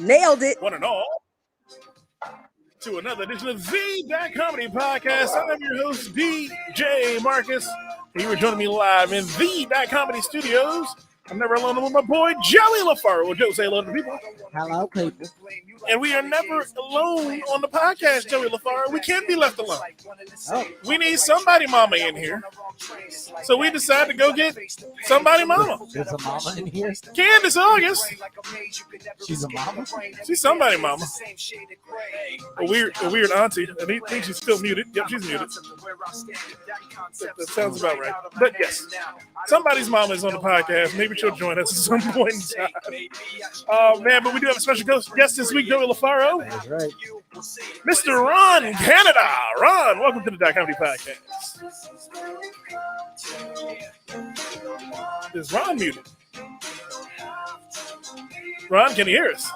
Nailed it. One and all. To another edition of the Comedy Podcast. I'm your host, DJ Marcus. And you are joining me live in the Comedy Studios. I'm never alone with my boy, Joey LaFaro. Well, Joe, say hello to the people. Hello, people. And we are never alone on the podcast, Joey LaFaro. We can't be left alone. Oh. We need somebody mama in here. So we decided to go get somebody mama. There's a mama in here. Candace August. She's a mama. She's somebody mama. A weird auntie. I think she's still muted. Yep, she's muted. That sounds about right. But yes, somebody's mama is on the podcast. Maybe she'll join us at some point in time. Oh man, but we do have a special guest this week, Joey LaFaro. That's right. Mr. Ron Canada. Ron, welcome to the Comedy Podcast. Is Ron muted? Ron, can you hear us?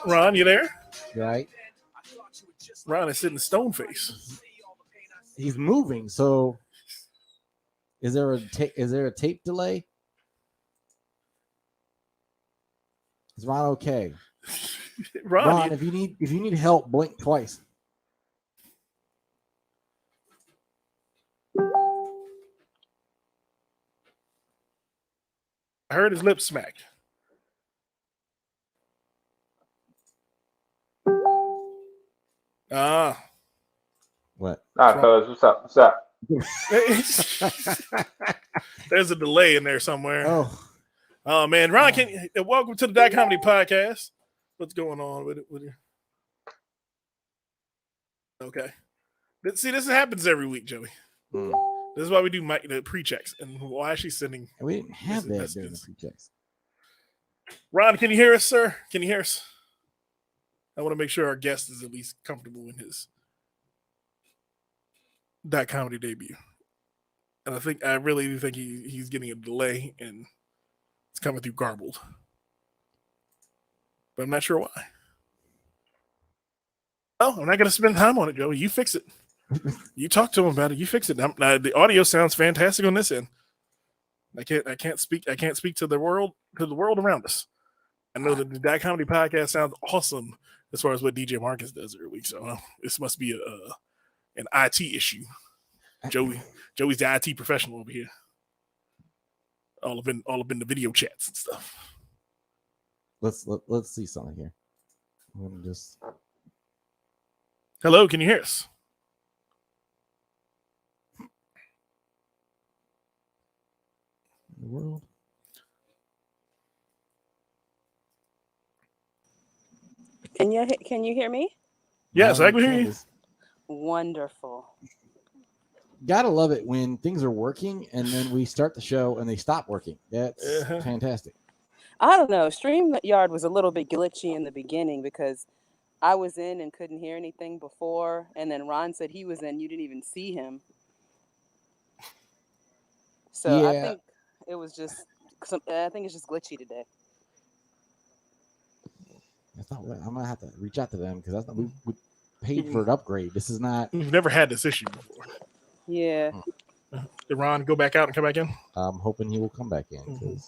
Ron, you there? Right. Ron is sitting stone face. He's moving. So, is there a tape delay? Is Ron okay? Ron, if you need help, blink twice. I heard his lips smacked. What? Cuz, what's up? What's up? There's a delay in there somewhere. Oh man, Ron, welcome to the Comedy Podcast. What's going on with you? Okay. See, this happens every week, Joey. This is why we do the pre-checks and why she's sending. We didn't have that during the pre-checks. Ron, can you hear us, sir? Can you hear us? I want to make sure our guest is at least comfortable in his comedy debut. And I really think he's getting a delay and it's coming through garbled. But I'm not sure why. Oh, I'm not going to spend time on it, Joey. You fix it. You talk to him about it. You fix it. The audio sounds fantastic on this end. I can't speak to the world around us. I know that the Comedy Podcast sounds awesome as far as what DJ Marcus does every week. So this must be an IT issue. Joey's the IT professional over here. All up in the video chats and stuff. Let's see something here. I'm gonna just. Hello, can you hear us? The world. Can you hear me? Yes, I can hear you. Wonderful. Gotta love it when things are working and then we start the show and they stop working. That's fantastic. I don't know. StreamYard was a little bit glitchy in the beginning because I was in and couldn't hear anything before, and then Ron said he was in. You didn't even see him. So I think it was just. I think it's just glitchy today. That's not what I'm gonna have to reach out to them because that's not we paid for an upgrade. This is not. We've never had this issue before. Yeah. Did Ron go back out and come back in? I'm hoping he will come back in.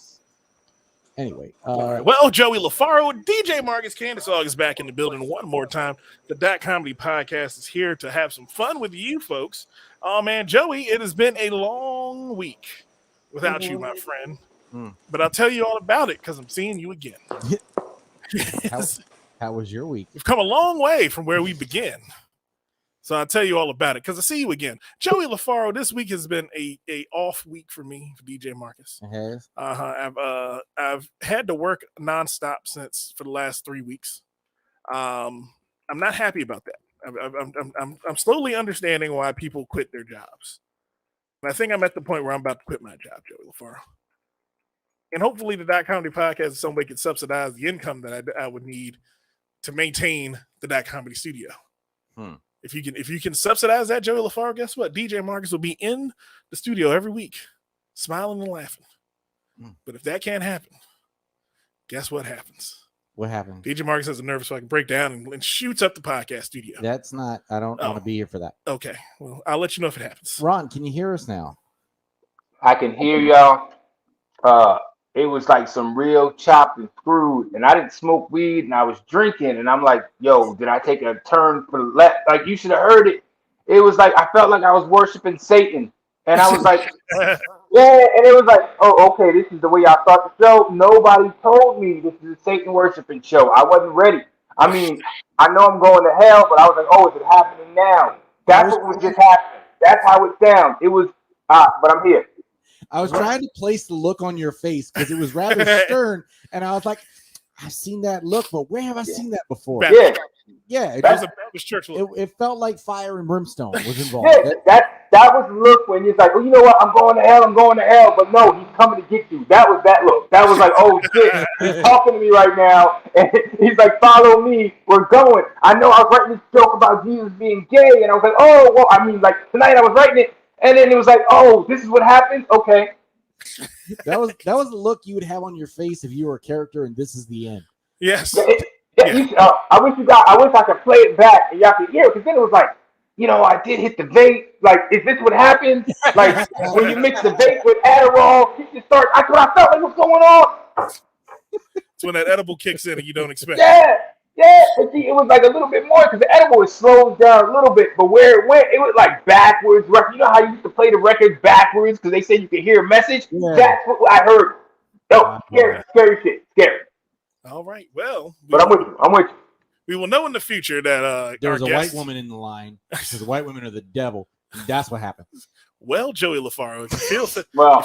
Anyway, all right. Well, Joey LaFaro, DJ Marcus, Candace August back in the building one more time. The Comedy Podcast is here to have some fun with you folks. Oh man, Joey, it has been a long week without you, my friend. But I'll tell you all about it because I'm seeing you again. How was your week? We've come a long way from where we began. So I'll tell you all about it because I see you again. Joey LaFaro, this week has been a off week for me, for DJ Marcus. It has? I've had to work nonstop for the last 3 weeks. I'm not happy about that. I'm slowly understanding why people quit their jobs. And I think I'm at the point where I'm about to quit my job, Joey LaFaro. And hopefully the Comedy Podcast in some way can subsidize the income that I would need to maintain the Comedy Studio. If you can subsidize that, Joey LaFaro, guess what? DJ Marcus will be in the studio every week, smiling and laughing. But if that can't happen, guess what happens? What happened? DJ Marcus has a nervous fucking breakdown and shoots up the podcast studio. That's not. I don't want to be here for that. Okay. Well, I'll let you know if it happens. Ron, can you hear us now? I can hear y'all. It was like some real chopped and screwed, and I didn't smoke weed, and I was drinking, and I'm like, yo, did I take a turn for the left? Like you should have heard it. It was like I felt like I was worshiping Satan, and I was like, yeah, and it was like, oh, okay, this is the way y'all start the show. Nobody told me this is a Satan worshiping show. I wasn't ready. I mean, I know I'm going to hell, but I was like, oh, is it happening now? That's what was just happening. That's how it sounds. It was, but I'm here. I was trying to place the look on your face because it was rather stern, and I was like, I've seen that look, but where have I seen that before? Yeah. Yeah, it, That was a Baptist church look. it felt like fire and brimstone was involved. Yeah, that was the look when it's like, well, you know what, I'm going to hell, but no, he's coming to get you. That was that look. That was like, oh shit, he's talking to me right now, and he's like, follow me, we're going. I know I was writing this joke about Jesus being gay, and I was like, oh, well, I mean, like tonight I was writing it, and then it was like, oh, this is what happens. Okay. That was the look you would have on your face if you were a character, and this is the end. Yes. I wish I could play it back and y'all could hear it, because then it was like, you know, I did hit the vape. Like, is this what happens? Like, when you mix the vape with Adderall, you just start. That's what I felt like was going on. It's when that edible kicks in and you don't expect. Yeah. But see, it was like a little bit more because the edible was slowed down a little bit, but where it went, it was like backwards. You know how you used to play the records backwards because they said you could hear a message? Yeah. That's what I heard. No, scary shit. Scary. All right. Well, But I'm with you. we will know in the future that There was our a guest, white woman in the line because the white women are the devil. And that's what happened. well, Joey LaFaro, if you feel Well,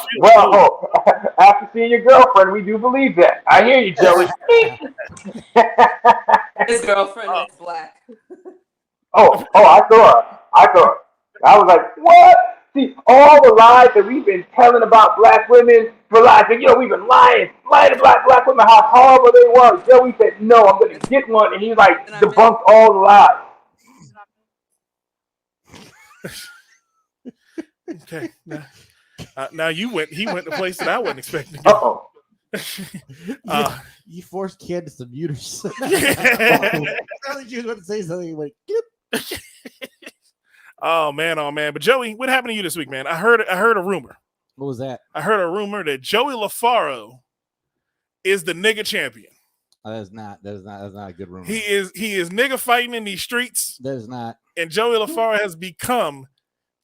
after seeing your girlfriend, we do believe that. I hear you, Joey. His girlfriend is black. Oh, I saw her. I was like, what? See, all the lies that we've been telling about black women for lies, and we've been lying to black women how horrible they were. Joey said, no, I'm going to get one, and he like debunked all the lies. Okay. Now he went to place that I wasn't expecting to go. Uh-oh. You forced Candace to mute herself. I thought you was going to say something like, "Clip." Oh man. But Joey, what happened to you this week, man? I heard a rumor. What was that? I heard a rumor that Joey LaFaro is the nigga champion. That's not a good rumor. He is nigga fighting in these streets, That is not. and Joey LaFaro has become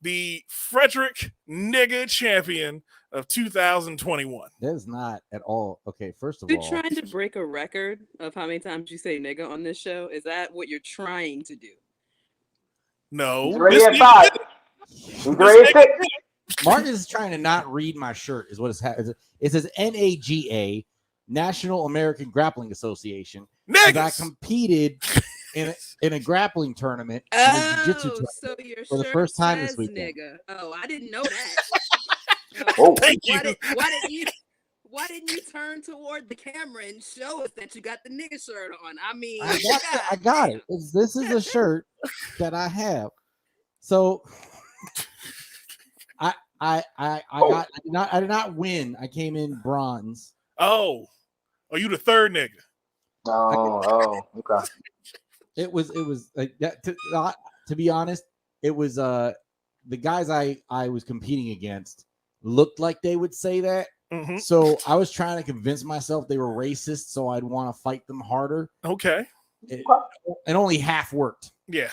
the Frederick nigga champion of 2021. That is not at all. Okay, first of You're all, trying to break a record of how many times you say nigga on this show? Is that what you're trying to do? No, He's ready this at nigga- 5. He's ready at 6. Marcus is trying to not read my shirt. Is what it says NAGA, National American Grappling Association. And I niggas. competed in a grappling tournament, in a jiu-jitsu tournament So your for the shirt first time this says weekend. nigga. Oh, I didn't know that. Oh. Thank you. Why didn't you turn toward the camera and show us that you got the nigga shirt on? I mean, I got it. This is a shirt that I have. So I did not win. I came in bronze. Oh, are you the third nigga? Oh, okay. It was like that. To be honest, it was the guys I was competing against looked like they would say that. Mm-hmm. So I was trying to convince myself they were racist, so I'd want to fight them harder. Okay. And only half worked. Yeah.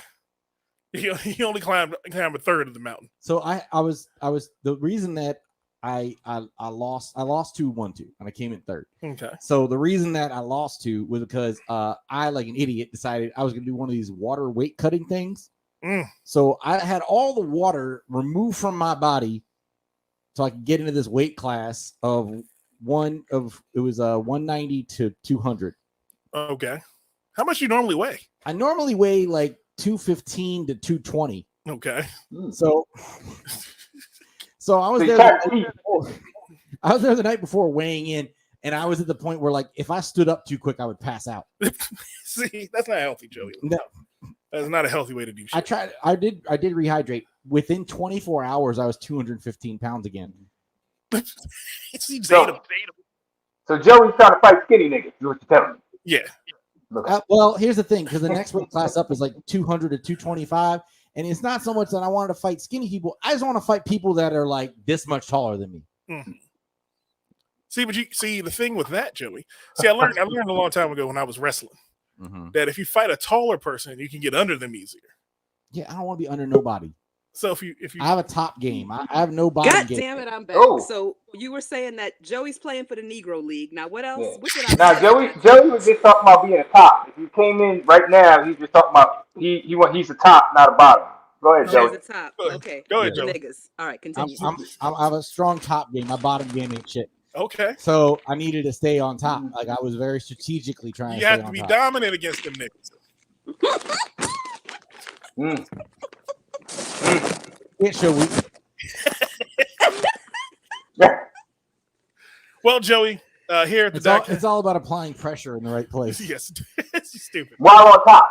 He only climbed a third of the mountain. So I was the reason that I lost 2-1-2 and I came in third. Okay. So the reason that I lost 2 was because I, like an idiot, decided I was going to do one of these water weight cutting things. So I had all the water removed from my body so I could get into this weight class of 190 to 200. Okay. How much you normally weigh? I normally weigh like 215 to 220. Okay. So I was there. I was there the night before weighing in, and I was at the point where, like, if I stood up too quick, I would pass out. See, that's not healthy, Joey. No. That's not a healthy way to do shit. I did rehydrate. Within 24 hours, I was 215 pounds again. See, So Joey's trying to fight skinny niggas, is what you're telling me. yeah. Well, here's the thing, because the next weight class up is like 200 to 225, and it's not so much that I wanted to fight skinny people. I just want to fight people that are like this much taller than me. Mm-hmm. See, but the thing with that, Joey. See, I learned a long time ago when I was wrestling that if you fight a taller person, you can get under them easier. Yeah, I don't want to be under nobody. So if you, I have a top game. I have no body God game. damn it, I'm back. Oh. So you were saying that Joey's playing for the Negro League. Now what else? Yeah. What did I Now miss? Joey was just talking about being a top. If you came in right now, he's just talking about he's a top, not a bottom. Go ahead, Oh, Joey. he's a top. Go ahead. Okay. Go ahead, The Joey. niggas. All right, I continue. have a strong top game. My bottom game ain't shit. Okay. So I needed to stay on top. Like I was very strategically trying You to have stay to on be top. dominant against them niggas. It's your week. Well, Joey, here at the It's all about applying pressure in the right place. Yes, it's stupid. While on top,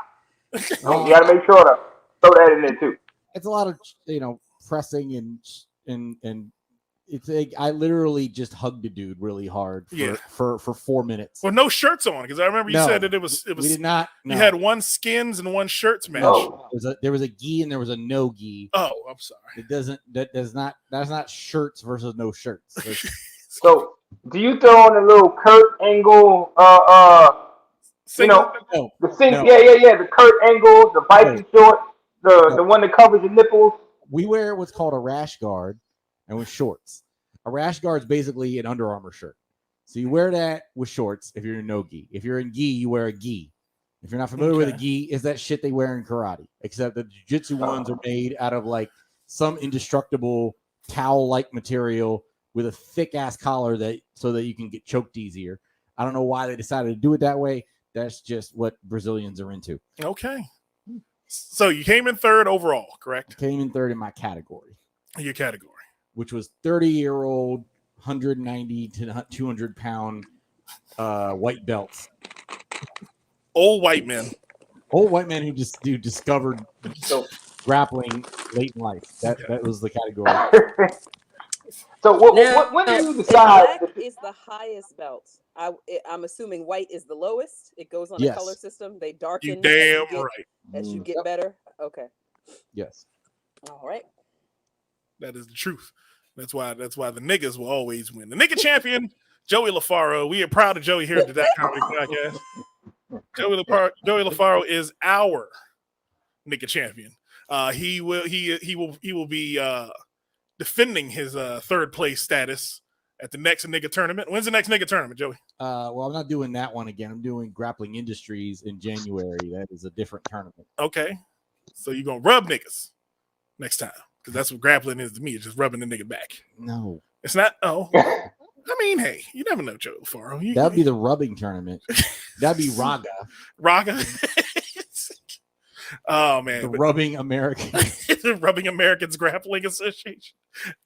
you got to make sure to throw that in there too. It's a lot of pressing and I literally just hugged a dude really hard for 4 minutes. Well, no shirts on because I remember you said that it was. We did not. You had one skins and one shirts match. No. There was a gi and there was a no gi. Oh, I'm sorry. That's not shirts versus no shirts. So, do you throw on a little Kurt Angle? No. The sing. No. Yeah. The Kurt Angle, the biking short, the one that covers your nipples. We wear what's called a rash guard and with shorts. A rash guard is basically an Under Armour shirt. So you wear that with shorts if you're in no gi. If you're in gi, you wear a gi. If you're not familiar with a gi, it's that shit they wear in karate. Except the jiu-jitsu ones are made out of like some indestructible towel-like material with a thick-ass collar so that you can get choked easier. I don't know why they decided to do it that way. That's just what Brazilians are into. Okay. So you came in third overall, correct? Came in third in my category. Your category. Which was 30-year-old, 190 to 200-pound white belts. Old white men. Old white men who discovered grappling late in life. That was the category. So when do you decide? Black is the highest belt. I'm assuming white is the lowest. It goes on a color system. They darken. You damn right. As you get better. Okay. Yes. All right. That is the truth. That's why the niggas will always win. The nigga champion, Joey LaFaro. We are proud of Joey here at the That Comedy Podcast. Joey LaFaro is our nigga champion. He will be defending his third place status at the next nigga tournament. When's the next nigga tournament, Joey? Well, I'm not doing that one again. I'm doing Grappling Industries in January. That is a different tournament. Okay. So you're going to rub niggas next time. Because that's what grappling is to me. It's just rubbing the nigga back. No. It's not. Oh. I mean, hey, you never know, Joe Faro. That'd be the rubbing tournament. That'd be Raga. Raga? Oh, man. The Rubbing Americans. The Rubbing Americans Grappling Association.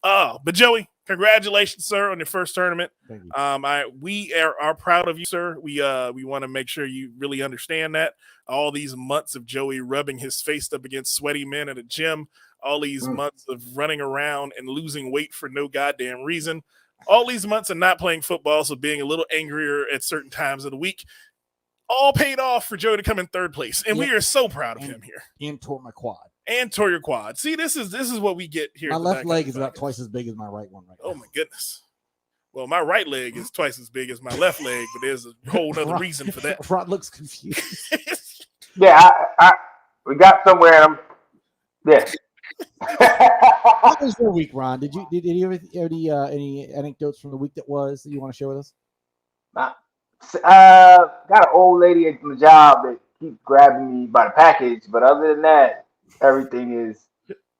Oh, but Joey, congratulations, sir, on your first tournament. Thank you. We are proud of you, sir. We want to make sure you really understand that. All these months of Joey rubbing his face up against sweaty men at a gym, all these months of running around and losing weight for no goddamn reason, all these months of not playing football, so being a little angrier at certain times of the week, all paid off for Joey to come in third place. And we are so proud of him here. And tore my quad. And tore your quad. See, this is what we get here. My left leg is about twice as big as my right one right now. Oh, my goodness. Well, my right leg is twice as big as my left leg, but there's a whole other reason for that. Rod looks confused. Yeah, we got somewhere. Yeah. How was your week, Ron? Did you have any anecdotes from the week that you want to share with us? Got an old lady at the job that keeps grabbing me by the package, but other than that, everything is.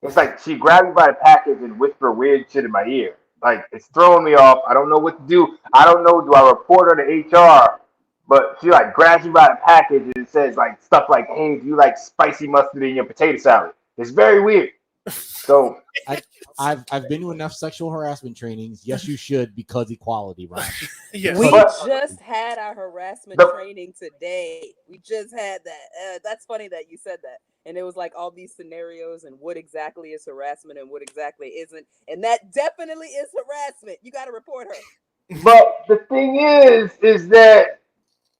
It's like she grabbed me by the package and whisper weird shit in my ear. Like it's throwing me off. I don't know what to do. I don't know. Do I report her to HR? But she like grabs me by the package and it says like stuff like, "Hey, do you like spicy mustard in your potato salad?" It's very weird. So I've been to enough sexual harassment trainings. Yes, you should, because equality, Ron. Yes. We just had our harassment training today. We just had that. That's funny that you said that. And it was like all these scenarios and what exactly is harassment and what exactly isn't. And that definitely is harassment. You got to report her. But the thing is that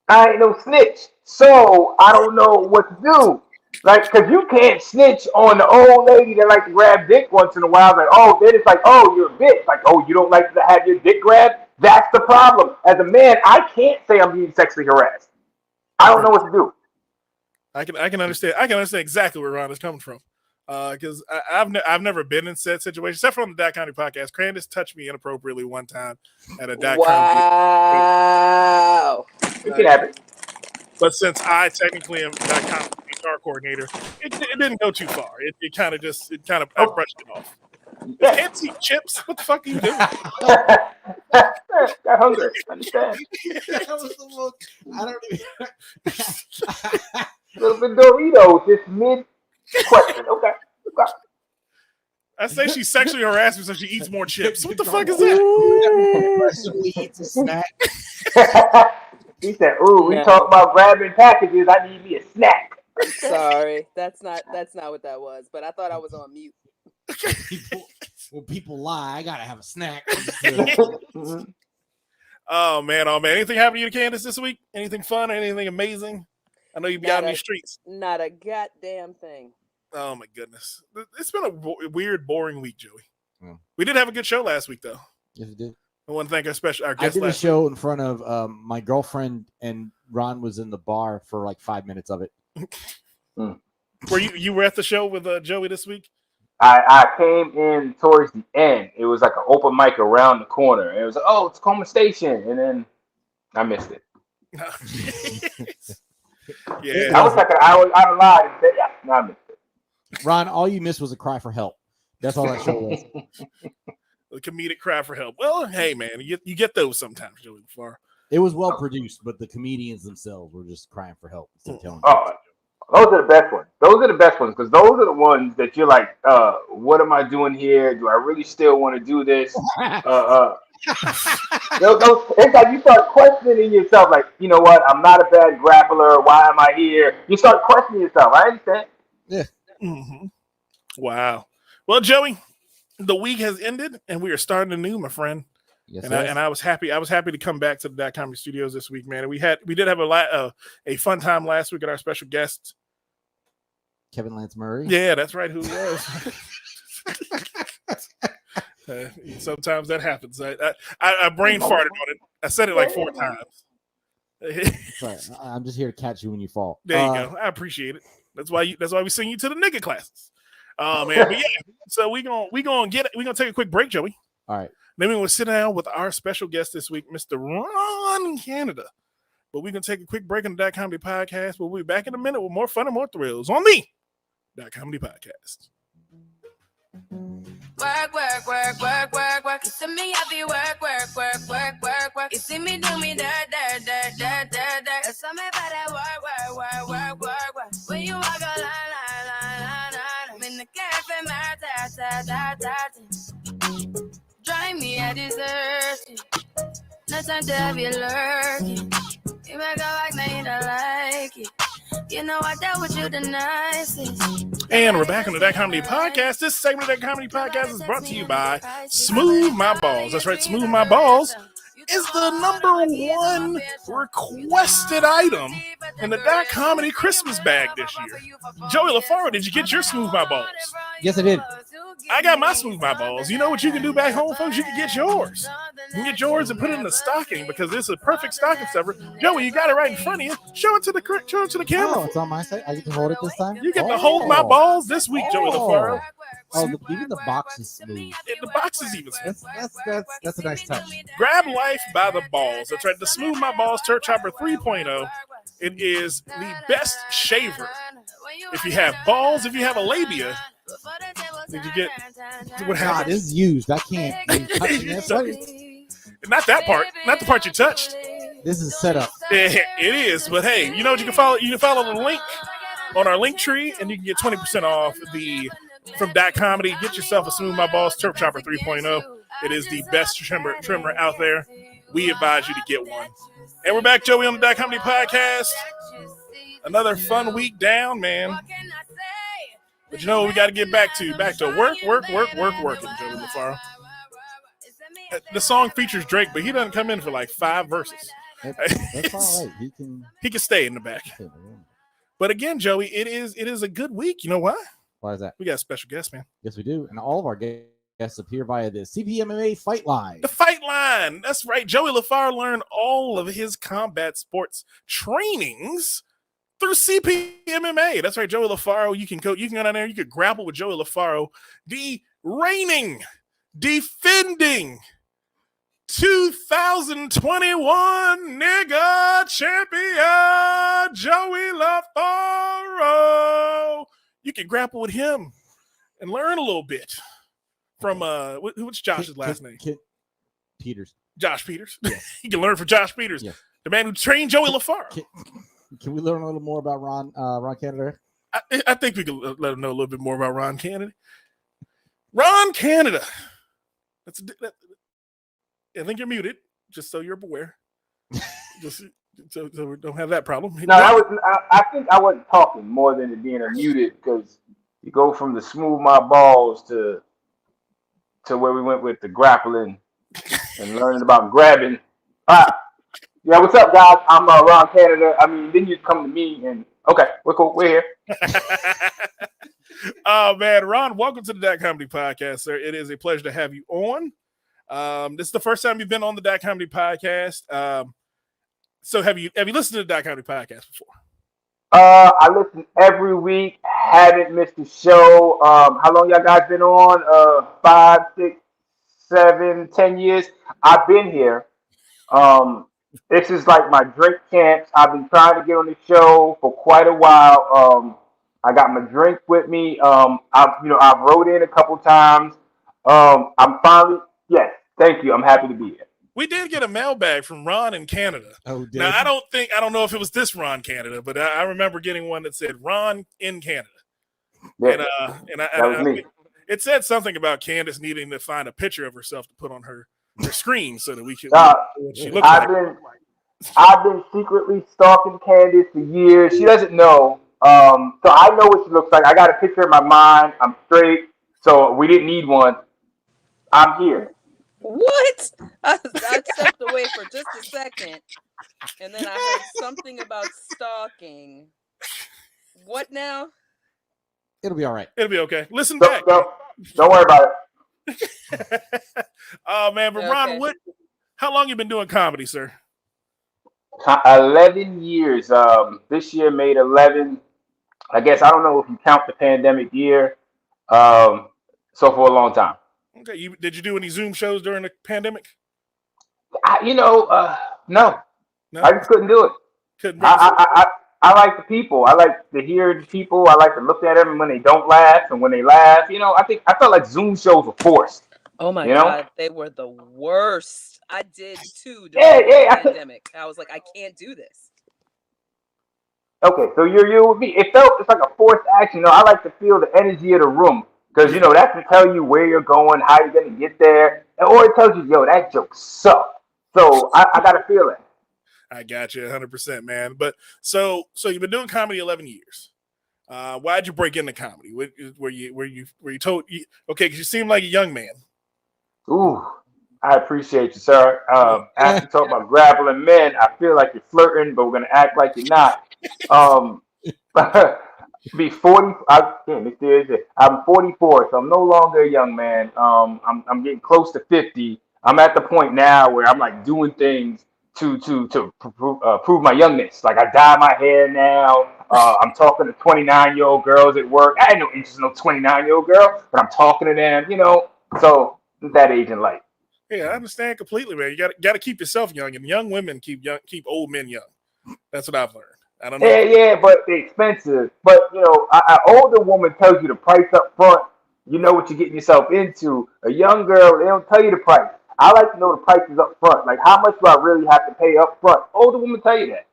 I ain't no snitch, so I don't know what to do. Like, cause you can't snitch on the old lady that like to grab dick once in a while. Like, oh, then it's like, oh, you're a bitch. Like, oh, you don't like to have your dick grabbed? That's the problem. As a man, I can't say I'm being sexually harassed. I don't know what to do. I can understand. I can understand exactly where Ron is coming from. Because I've never been in said situation, except for on the Dot Comedy podcast. Crandis touched me inappropriately one time at a Dot Comedy. Wow. It can happen. But since I technically am Dot Comedy HR coordinator, it didn't go too far. It kind of I brushed it off. Yeah. Can't see chips. What the fuck are you doing? Got hungry. Understand? That was the most, I don't even. Little bit Doritos, just mid question. Okay. I say she sexually harassed me so she eats more chips. What the fuck is that? He eats a snack. He said, "Ooh, we No. talk about grabbing packages. I need me a snack." Sorry, that's not what that was. But I thought I was on mute. When people lie, I gotta have a snack. Oh man! Anything happened to you, Candace, this week? Anything fun? Anything amazing? I know you be out in these streets. Not a goddamn thing. Oh my goodness! It's been a weird, boring week, Joey. Yeah. We did have a good show last week, though. Yes, it did. I want to thank our I guest did a last show in front of my girlfriend, and Ron was in the bar for like 5 minutes of it. week. Were you were at the show with Joey this week? I came in towards the end. It was like an open mic around the corner. And it was like, oh, it's Coma Station, and then I missed it. Yeah, I was like an hour out of line and said, yeah, no, I missed it. Ron, all you missed was a cry for help. That's all that show was. the comedic cry for help. Well, hey man, you get those sometimes, Joey. Before It was well produced, but the comedians themselves were just crying for help instead of telling Oh, those are the best ones. Those are the best ones because those are the ones that you're like, what am I doing here? Do I really still want to do this? It's like you start questioning yourself, like, you know what? I'm not a bad grappler. Why am I here? You start questioning yourself. I understand. Yeah. Mm-hmm. Wow. Well, Joey, the week has ended and we are starting anew, my friend. Yes, And I was happy. I was happy to come back to the Dot Comedy Studios this week, man. And we did have a fun time last week at our special guest, Kevin Lance Murray. Yeah, that's right. Who he was? Sometimes that happens. I brain farted on it. I said it like 4 times. Sorry, I'm just here to catch you when you fall. There you go. I appreciate it. That's why we send you to the nigga classes. Oh man, but yeah. So we gonna take a quick break, Joey. All right. Then we will sit down with our special guest this week, Mr. Ron Canada. But we're gonna take a quick break on the Dot Comedy Podcast. We'll be back in a minute with more fun and more thrills on the Dot Comedy Podcast. Work, work, work, work, work, work. You see me happy, work, work, work, work, work, work. You see me do me dirt, dirt, dirt, dirt, dirt, dirt. That's something about that work, work, work, work, work, work. When you walk a line, line, line, line, line. I'm in the cafe, my ta, ta, ta, ta, ta. Drive me a dessert. No time to have you lurking. You make a like, now you don't like it. You know I dealt with you the nicest. And we're back on the Dot Comedy Podcast. This segment of the Comedy Podcast is brought to you by Smooth My Balls. That's right, Smooth My Balls is the #1 requested item in the Dot Comedy Christmas bag this year. Joey LaFaro, did you get your Smooth My Balls? Yes, I did. I got my Smooth My Balls. You know what you can do back home, folks? You can get yours. You can get yours and put it in the stocking because it's a perfect stocking stuffer. Joey, you got it right in front of you. Show it to the camera. Oh, it's on my side. I get to hold it this time. You get to hold my balls this week, Joey LaFaro. Oh, even the box is smooth. The box is even smooth. That's a nice touch. Grab life by the balls. That's right. The Smooth My Balls Turf Chopper 3.0. It is the best shaver. If you have balls, if you have a labia, did you get what God, happened? this is used. I can't be touching this. Not that part. Not the part you touched. This is set up. It is, but hey, you know what you can follow? You can follow the link on our link tree, and you can get 20% off from Dot Comedy. Get yourself a Smooth My Balls Turf Chopper 3.0. It is the best trimmer out there. We advise you to get one. And we're back, Joey, on the Dot Comedy Podcast. Another fun week down, man. But you know what we got to get back to? Back to working, Joey LaFaro. The song features Drake, but he doesn't come in for like 5 verses. That's all right. He can stay in the back. But again, Joey, it is a good week. You know why? Why is that? We got a special guest, man. Yes, we do. And all of our guests appear via the CPMMA Fight Line. The Fight Line. That's right. Joey LaFaro learned all of his combat sports trainings through CPMMA. That's right, Joey LaFaro. You can go down there. You could grapple with Joey LaFaro, the reigning, defending 2021 nigga champion, Joey LaFaro. You can grapple with him and learn a little bit from what's Josh's last name? Peters. Josh Peters. Yeah. You can learn from Josh Peters, the man who trained Joey LaFaro. Can we learn a little more about Ron Canada? I think we can let him know a little bit more about Ron Canada. Ron Canada. I think you're muted, just so you're aware. Just so we don't have that problem. No, I think I wasn't talking more than it being muted, because you go from the smooth my balls to where we went with the grappling and learning about grabbing. All right. Yeah, what's up, guys? I'm Ron Canada. I mean, then you come to me and okay, we're cool. We're here. Oh man, Ron, welcome to the Dot Comedy Podcast, sir. It is a pleasure to have you on. This is the first time you've been on the Dot Comedy Podcast. So have you listened to the Dot Comedy Podcast before? I listen every week. Haven't missed a show. How long y'all guys been on? 5, 6, 7, 10 years. I've been here. This is like my drink champs. I've been trying to get on the show for quite a while. I got my drink with me. I've wrote in a couple times. I'm finally, yes, thank you. I'm happy to be here. We did get a mailbag from Ron in Canada. Oh, now I don't know if it was this Ron Canada, but I remember getting one that said Ron in Canada. Yeah, that was me. It said something about Candace needing to find a picture of herself to put on her screen so that we could. What she looked I've been secretly stalking Candace for years. She doesn't know. So I know what she looks like. I got a picture in my mind. I'm straight. So we didn't need one. I'm here. What? I stepped away for just a second, and then I heard something about stalking. What now? It'll be all right. It'll be okay. Listen back. Don't worry about it. Oh man, but Ron, how long you been doing comedy, sir? 11 years. This year made 11. I guess I don't know if you count the pandemic year. So for a long time. Okay. Did you do any Zoom shows during the pandemic? No. I just couldn't do it. I like the people. I like to hear the people. I like to look at them when they don't laugh and when they laugh. I felt like Zoom shows were forced. Oh my God, they were the worst. I did too during the pandemic. I was like, I can't do this. Okay, so you're you with me. It's like a forced action. I like to feel the energy of the room, because that can tell you where you're going, how you're gonna get there, or it tells you, that joke sucked. So I gotta feel it. I got you 100%, man. But so you've been doing comedy 11 years. Why'd you break into comedy? Were you told? Okay, because you seem like a young man. Ooh, I appreciate you, sir. After you talk about grappling men, I feel like you're flirting, but we're gonna act like you're not. Be 40. I'm 44, so I'm no longer a young man. I'm getting close to 50. I'm at the point now where I'm like doing things to prove my youngness. Like I dye my hair now. I'm talking to 29-year-old girls at work. I had no interest in no 29-year-old girl, but I'm talking to them. So that age in life. Yeah, I understand completely, man. You got to keep yourself young, and young women keep old men young. That's what I've learned. I don't know. Yeah, but they're expensive. But an older woman tells you the price up front. You know what you're getting yourself into. A young girl, they don't tell you the price. I like to know the prices up front. Like, how much do I really have to pay up front? Older women tell you that.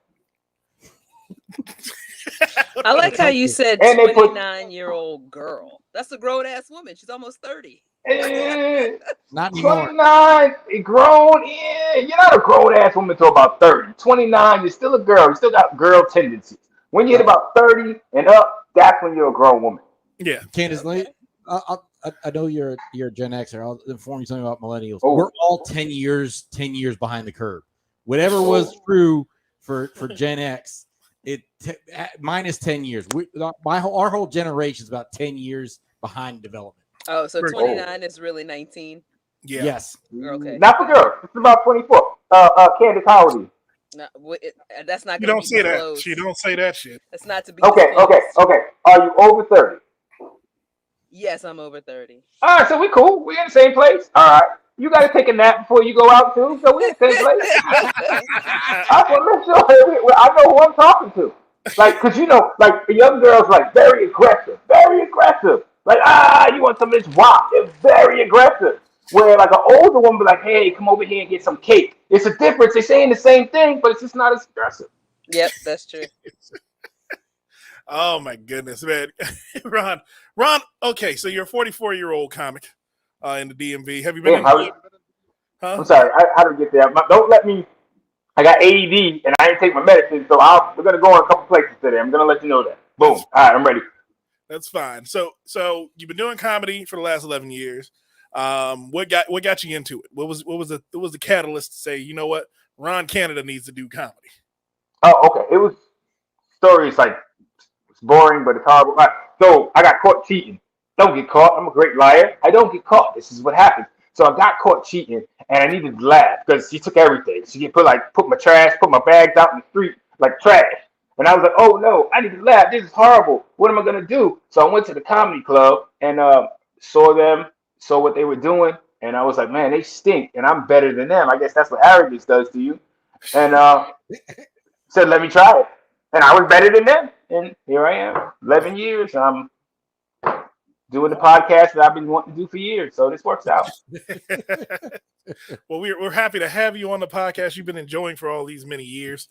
I like how you said 29-year-old girl. That's a grown-ass woman. She's almost 30. Not anymore. 29, grown. Yeah, you're not a grown-ass woman until about 30. 29, you're still a girl. You still got girl tendencies. When you hit about 30 and up, that's when you're a grown woman. Yeah. Candace, I know you're a Gen Xer. I'll inform you something about millennials. Oh. We're all 10 years behind the curve. Whatever was true for Gen X Minus 10 years. Our whole generation is about 10 years behind development. Oh, so Pretty 29 is really 19. Yeah. Yes. Okay. Not for girls. It's about 24. Candace, how old are you? No, that's not You going don't to say be that. disclosed. She don't say that shit. That's not to be Okay. disclosed. Are you over 30? Yes, I'm over 30. All right, so we cool. We in the same place. All right. You got to take a nap before you go out too, so we in the same place. I want to make sure I know who I'm talking to. Like, cause like the young girls, like very aggressive. Like, you want some of this wop? They're very aggressive. Where like an older woman be like, hey, come over here and get some cake. It's a difference. They're saying the same thing, but it's just not as aggressive. Yep, that's true. Oh my goodness, man. Ron, okay, so you're a 44-year-old comic in the DMV. Have you been I'm sorry, how do we get there? Don't let me. I got AED and I didn't take my medicine, so we're gonna go in a couple places today. I'm gonna let you know that. Boom. All right, I'm ready. That's fine. So you've been doing comedy for the last 11 years. What got you into it? What was the catalyst to say, you know what, Ron Canada needs to do comedy? Oh, okay. It was stories like it's boring, but it's horrible. Right. So I got caught cheating. Don't get caught. I'm a great liar. I don't get caught. This is what happens. So I got caught cheating, and I needed to laugh because she took everything. She put my trash, put my bags out in the street like trash. And I was like, oh no, I need to laugh. This is horrible. What am I gonna do? So I went to the comedy club and saw what they were doing, and I was like, man, they stink, and I'm better than them. I guess that's what arrogance does to you. And said, let me try it, and I was better than them, and here I am, 11 years. I'm doing the podcast that I've been wanting to do for years, so this works out. Well, we're happy to have you on the podcast. You've been enjoying for all these many years.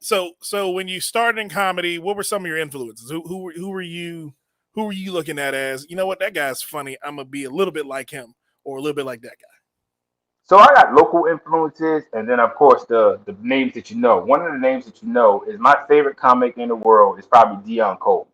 So when you started in comedy, what were some of your influences? Who were you looking at as, you know what, that guy's funny, I'm gonna be a little bit like him or a little bit like that guy? So I got local influences, and then of course the names that you know. One of the names that you know is my favorite comic in the world is probably Deon Cole.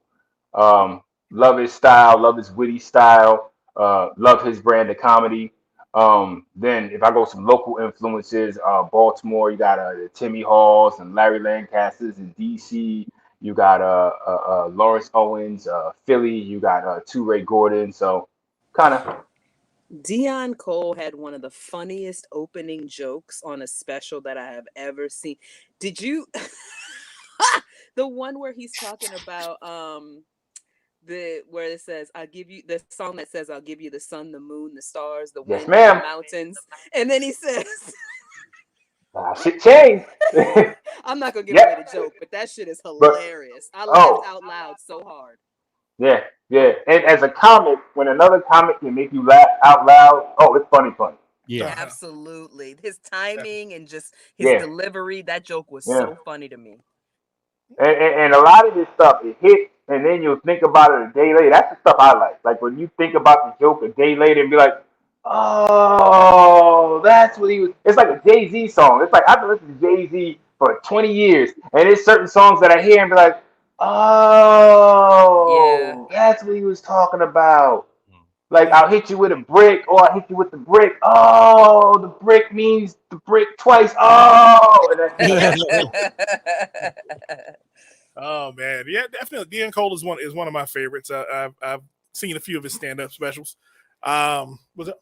Love his style, love his witty style, love his brand of comedy. Then if I go some local influences, Baltimore, you got the Timmy Halls and Larry Lancasters. In DC, you got Lawrence Owens. Philly, you got Ray Gordon. So kind of. Deon Cole had one of the funniest opening jokes on a special that I have ever seen. Did you the one where he's talking about where it says, I'll give you the song that says, I'll give you the sun, the moon, the stars, the wind, ma'am. the mountains. And then he says, shit changed. I'm not going to give away the joke, but that shit is hilarious. I laughed out loud so hard. Yeah. And as a comic, when another comic can make you laugh out loud, it's funny. Yeah. Absolutely. His timing and just his delivery, that joke was so funny to me. And a lot of this stuff, it hits, and then you'll think about it a day later. That's the stuff I like. Like when you think about the joke a day later and be like, oh, that's what he was. It's like a Jay-Z song. It's like I've been listening to Jay-Z for 20 years, and there's certain songs that I hear and be like, oh, that's what he was talking about. Like, I'll hit you with a brick, or I'll hit you with the brick. Oh, the brick means the brick twice. Oh, and that's oh man, yeah, definitely. Deon Cole is one of my favorites. I've seen a few of his stand-up specials. Was it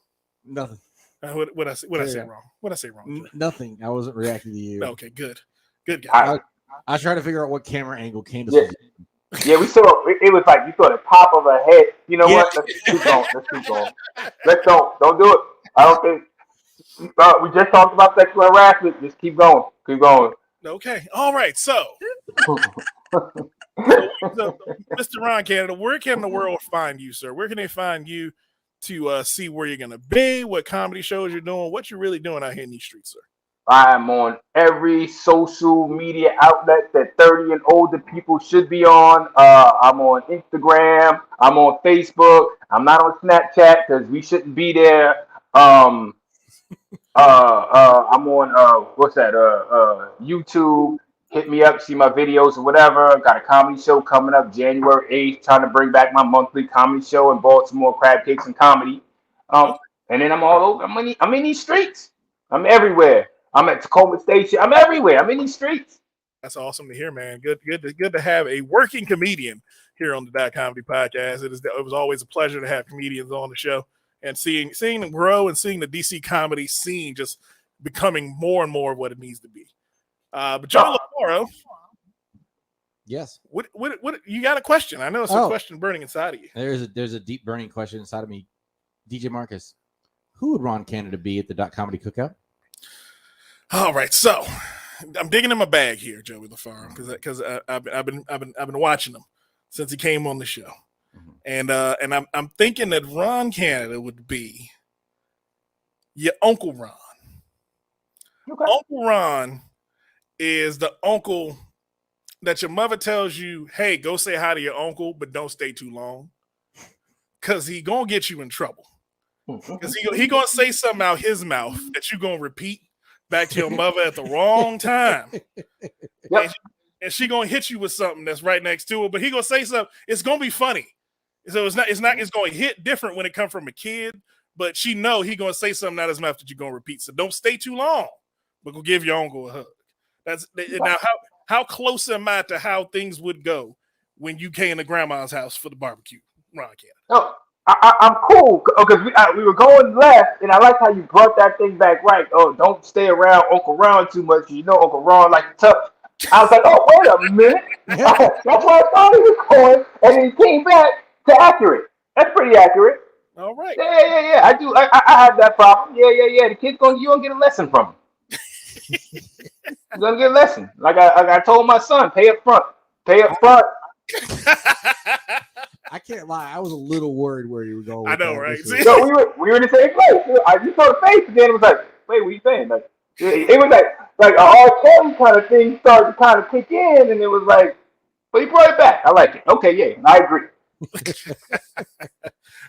nothing? What I say wrong? What I say wrong? Nothing. I wasn't reacting to you. Okay, good guy. I tried to figure out what camera angle Candace was in. Yeah, we saw it was like you saw the top of her head. You know what? Let's keep going. Don't do it. I don't think we just talked about sexual harassment. Just keep going. Okay. All right. So Mr. Ron Canada, where can the world find you, sir? Where can they find you to see where you're gonna be, what comedy shows you're doing, what you're really doing out here in these streets, sir? I'm on every social media outlet that 30 and older people should be on. I'm on Instagram. I'm on Facebook. I'm not on Snapchat because we shouldn't be there. I'm on YouTube. Hit me up, see my videos or whatever. Got a comedy show coming up January 8th, trying to bring back my monthly comedy show in Baltimore, Crab Cakes and Comedy. And then I'm all over. I'm in these streets. I'm everywhere. I'm at Tacoma Station. I'm everywhere. I'm in these streets. That's awesome to hear, man. Good to have a working comedian here on the Dot Comedy Podcast. It was always a pleasure to have comedians on the show and seeing them grow and seeing the DC comedy scene just becoming more and more of what it needs to be. But Joey LaFaro, yes. What you got a question? I know it's a question burning inside of you. There's a deep burning question inside of me. DJ Marcus, who would Ron Canada be at the Dot Comedy Cookout? All right, so I'm digging in my bag here, Joey LaFaro, because I've been watching him since he came on the show, and I'm thinking that Ron Canada would be your Uncle Ron. Okay. Uncle Ron is the uncle that your mother tells you, "Hey, go say hi to your uncle, but don't stay too long, because he gonna get you in trouble. Because he gonna say something out his mouth that you gonna repeat back to your mother at the wrong time, and she gonna hit you with something that's right next to her. But he gonna say something. It's gonna be funny. So it's going to hit different when it comes from a kid. But she know he gonna say something out his mouth that you're gonna repeat. So don't stay too long, but go give your uncle a hug. Now how close am I to how things would go when you came to grandma's house for the barbecue, Ron Canada? No, I'm cool because we were going left, and I like how you brought that thing back right. Oh, don't stay around Uncle Ron too much. You know Uncle Ron like to touch. I was like, oh, wait a minute. That's why I thought he was going, and then he came back to accurate. That's pretty accurate. All right. Yeah. I do. I have that problem. Yeah. The kid's you gonna get a lesson from him. You're gonna get a lesson. Like I told my son, pay up front. I can't lie. I was a little worried where you were going. I know, right? So we were in the same place. I just saw the face, and then it was like, wait, what are you saying? Like it was like a R. Kelly kind of thing started to kind of kick in, and it was like, but he brought it back. I like it. Okay, yeah, I agree.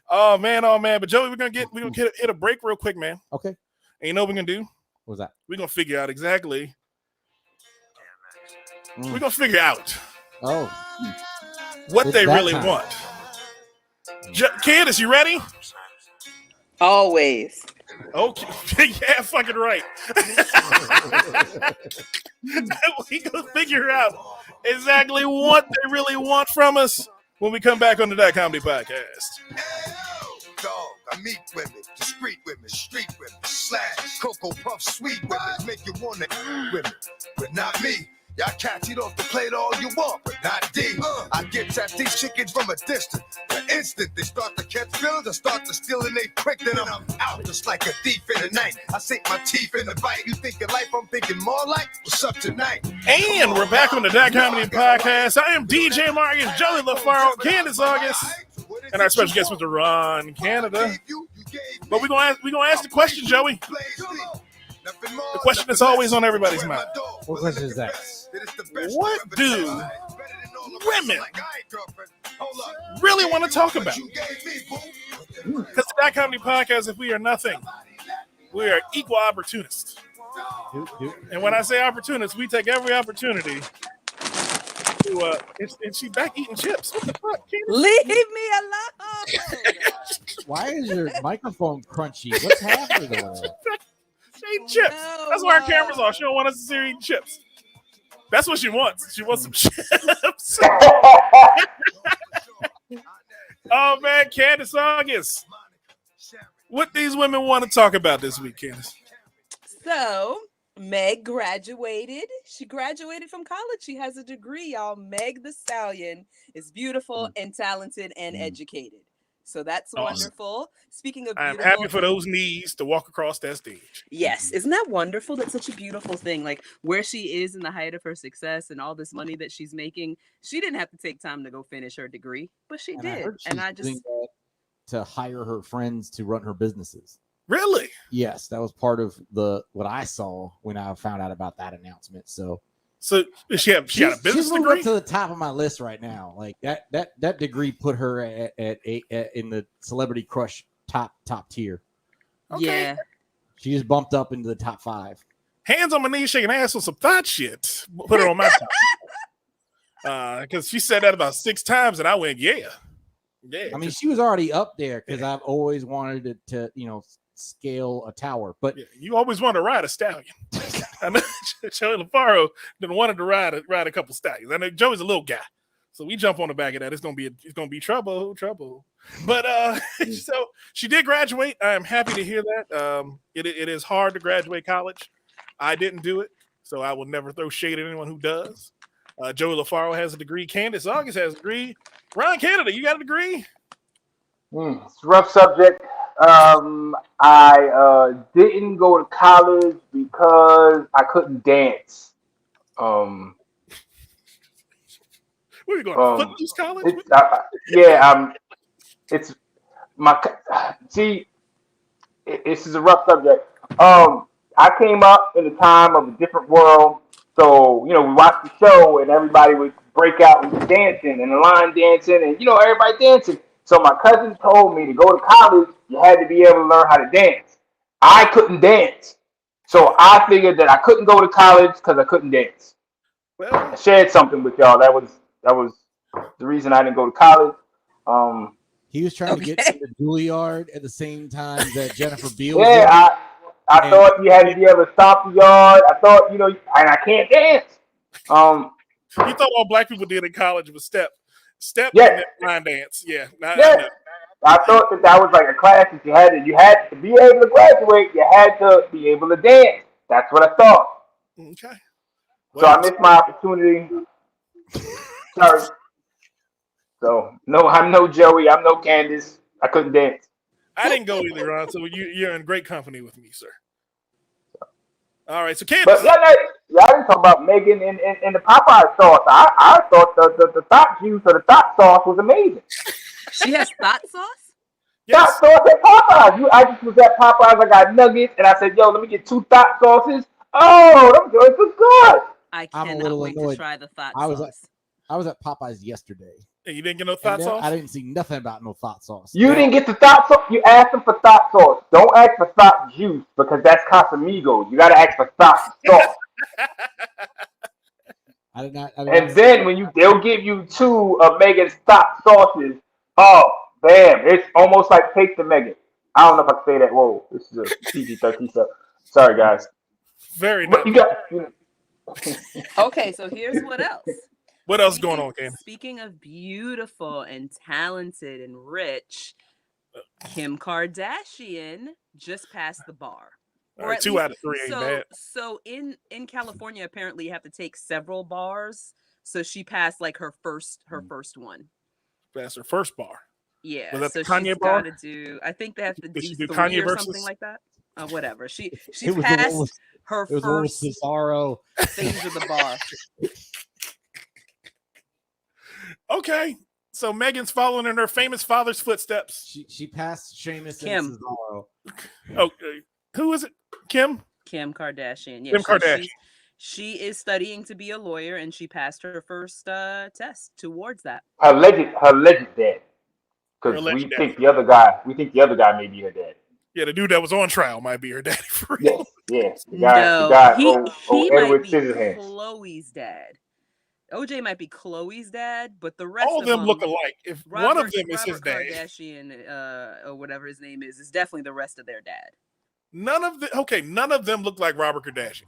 Oh man. But Joey, we're gonna hit a break real quick, man. Okay. And you know what we're gonna do? What's that? We're gonna figure out exactly. We're gonna figure out what they really want. Candace, you ready? Always. Okay. Yeah, fucking right. We gonna figure out exactly what they really want from us when we come back on the Dot Comedy Podcast. Dog, I meet women, discreet women, street women, slash, Cocoa Puff, sweet women, make you wanna women, but not me. Y'all cats eat off the plate all you want, but not D. I get at these chickens from a distance. The instant they start to catch feelings, I start to steal and they quick, then I'm out just like a thief in the night. I sink my teeth in the bite. You thinking life, I'm thinking more like what's up tonight. And we're back on the Dot Comedy Podcast. I am DJ Marcus, Joey LaFaro, Candace August, and our special guest, Mr. Ron Canada. But we're gonna ask the question, Joey. The question that's always on everybody's mind. What question is that? What do women really want to talk about? Because the Dot Comedy Podcast, if we are nothing, we are equal opportunists. And when I say opportunists, we take every opportunity to. And she back eating chips. What the fuck? Leave me alone. Why is your microphone crunchy? What's happening there? She eating chips. That's why her camera's off. She don't want us to see her eating chips. That's what she wants. She wants some chips. Oh man, Candace August. What these women want to talk about this week, Candace? So Meg graduated. She graduated from college. She has a degree, y'all. Meg the Stallion is beautiful and talented and educated. So that's wonderful. Speaking of beautiful, I'm happy for those knees to walk across that stage. Yes. Isn't that wonderful? That's such a beautiful thing. Like where she is in the height of her success and all this money that she's making, she didn't have to take time to go finish her degree, but she did. And I just to hire her friends to run her businesses. Really? Yes, that was part of what I saw when I found out about that announcement. So she got a business she's degree? up to the top of my list right now. Like that degree put her at in the celebrity crush top tier. Okay. Yeah. She just bumped up into the top 5. Hands on my knees, shaking ass on some thought shit. Put her on my top. Because she said that about 6 times, and I went, yeah. I mean, she was already up there because I've always wanted to scale a tower. But you always want to ride a stallion. I know Joey LaFaro didn't wanted to ride a couple stallions. I know Joey's a little guy, so we jump on the back of that. It's gonna be trouble. But so she did graduate. I am happy to hear that. It is hard to graduate college. I didn't do it, so I will never throw shade at anyone who does. Joey LaFaro has a degree. Candace August has a degree. Ron Canada, you got a degree? It's a rough subject. I didn't go to college because I couldn't dance. Where are you going? Footloose College? It's my see. This is a rough subject. I came up in a time of a different world, so we watched the show and everybody would break out and dancing and the line dancing and everybody dancing. So my cousin told me to go to college. You had to be able to learn how to dance. I couldn't dance, so I figured that I couldn't go to college because I couldn't dance. Well, I shared something with y'all. That was the reason I didn't go to college. He was trying to get to the Juilliard at the same time that Jennifer Beal. Yeah, I thought you had to be able to stomp the yard. I thought, and I can't dance. you thought all black people did in college was step Yeah. and line dance. Yeah. I thought that was like a class that you had to be able to graduate. You had to be able to dance. That's what I thought. Okay. So I missed my opportunity. Sorry. So no, I'm no Joey. I'm no Candace. I couldn't dance. I didn't go either, Ron. So you're in great company with me, sir. All right. So But Candace. y'all didn't talk about Megan and the Popeye sauce. I thought the thought juice or the thought sauce was amazing. She has thought sauce? Yes. Thought sauce at Popeyes. I just was at Popeyes. I got nuggets, and I said, "Yo, let me get 2 thought sauces." Oh, them joints was good. I I'm a cannot little wait to annoyed. try the thought I was sauce. I was at Popeyes yesterday. And you didn't get no And thought then sauce? I didn't see nothing about no thought sauce. You didn't get the thought sauce. You asked them for thought sauce. Don't ask for thought juice because that's Casamigos. You got to ask for thought sauce. I did not. And then when they'll give you 2 of Megan's thought sauces. Oh, bam! It's almost like Taste the Megan. I don't know if I can say that. Whoa, this is a PG-13 stuff. Sorry, guys. Very But nice. you got. Okay, so here's what else. What else going on, Candace? Speaking of beautiful and talented and rich, Kim Kardashian just passed the bar. All Or right, at 2 least- out of 3 ain't so, bad. So in California, apparently you have to take several bars. So she passed like her first one. That's her first bar. Yeah. Was that so the Kanye she's bar? got to do. I think they have to Did do she do 3 Kanye or versus- something like that. Whatever. She It was the one passed with- her It was the one with first Cesaro. phase of the bar. Okay. So Megan's following in her famous father's footsteps. She passed Sheamus Kim. and Cesaro. Okay. Who is it? Kim? Kim Kardashian. Yeah, Kim Kardashian. She is studying to be a lawyer, and she passed her first test towards that. Her alleged dad. Her Because alleged we dad. think the other guy may be her dad. Yeah, the dude that was on trial might be her daddy for real. Yes. The No, guy, he might Edward be Scissorhands. Chloe's dad. OJ might be Chloe's dad, but the rest All of them look alike. If one of them is his dad, Kardashian, or whatever his name is definitely the rest of their dad. none of them look like Robert Kardashian.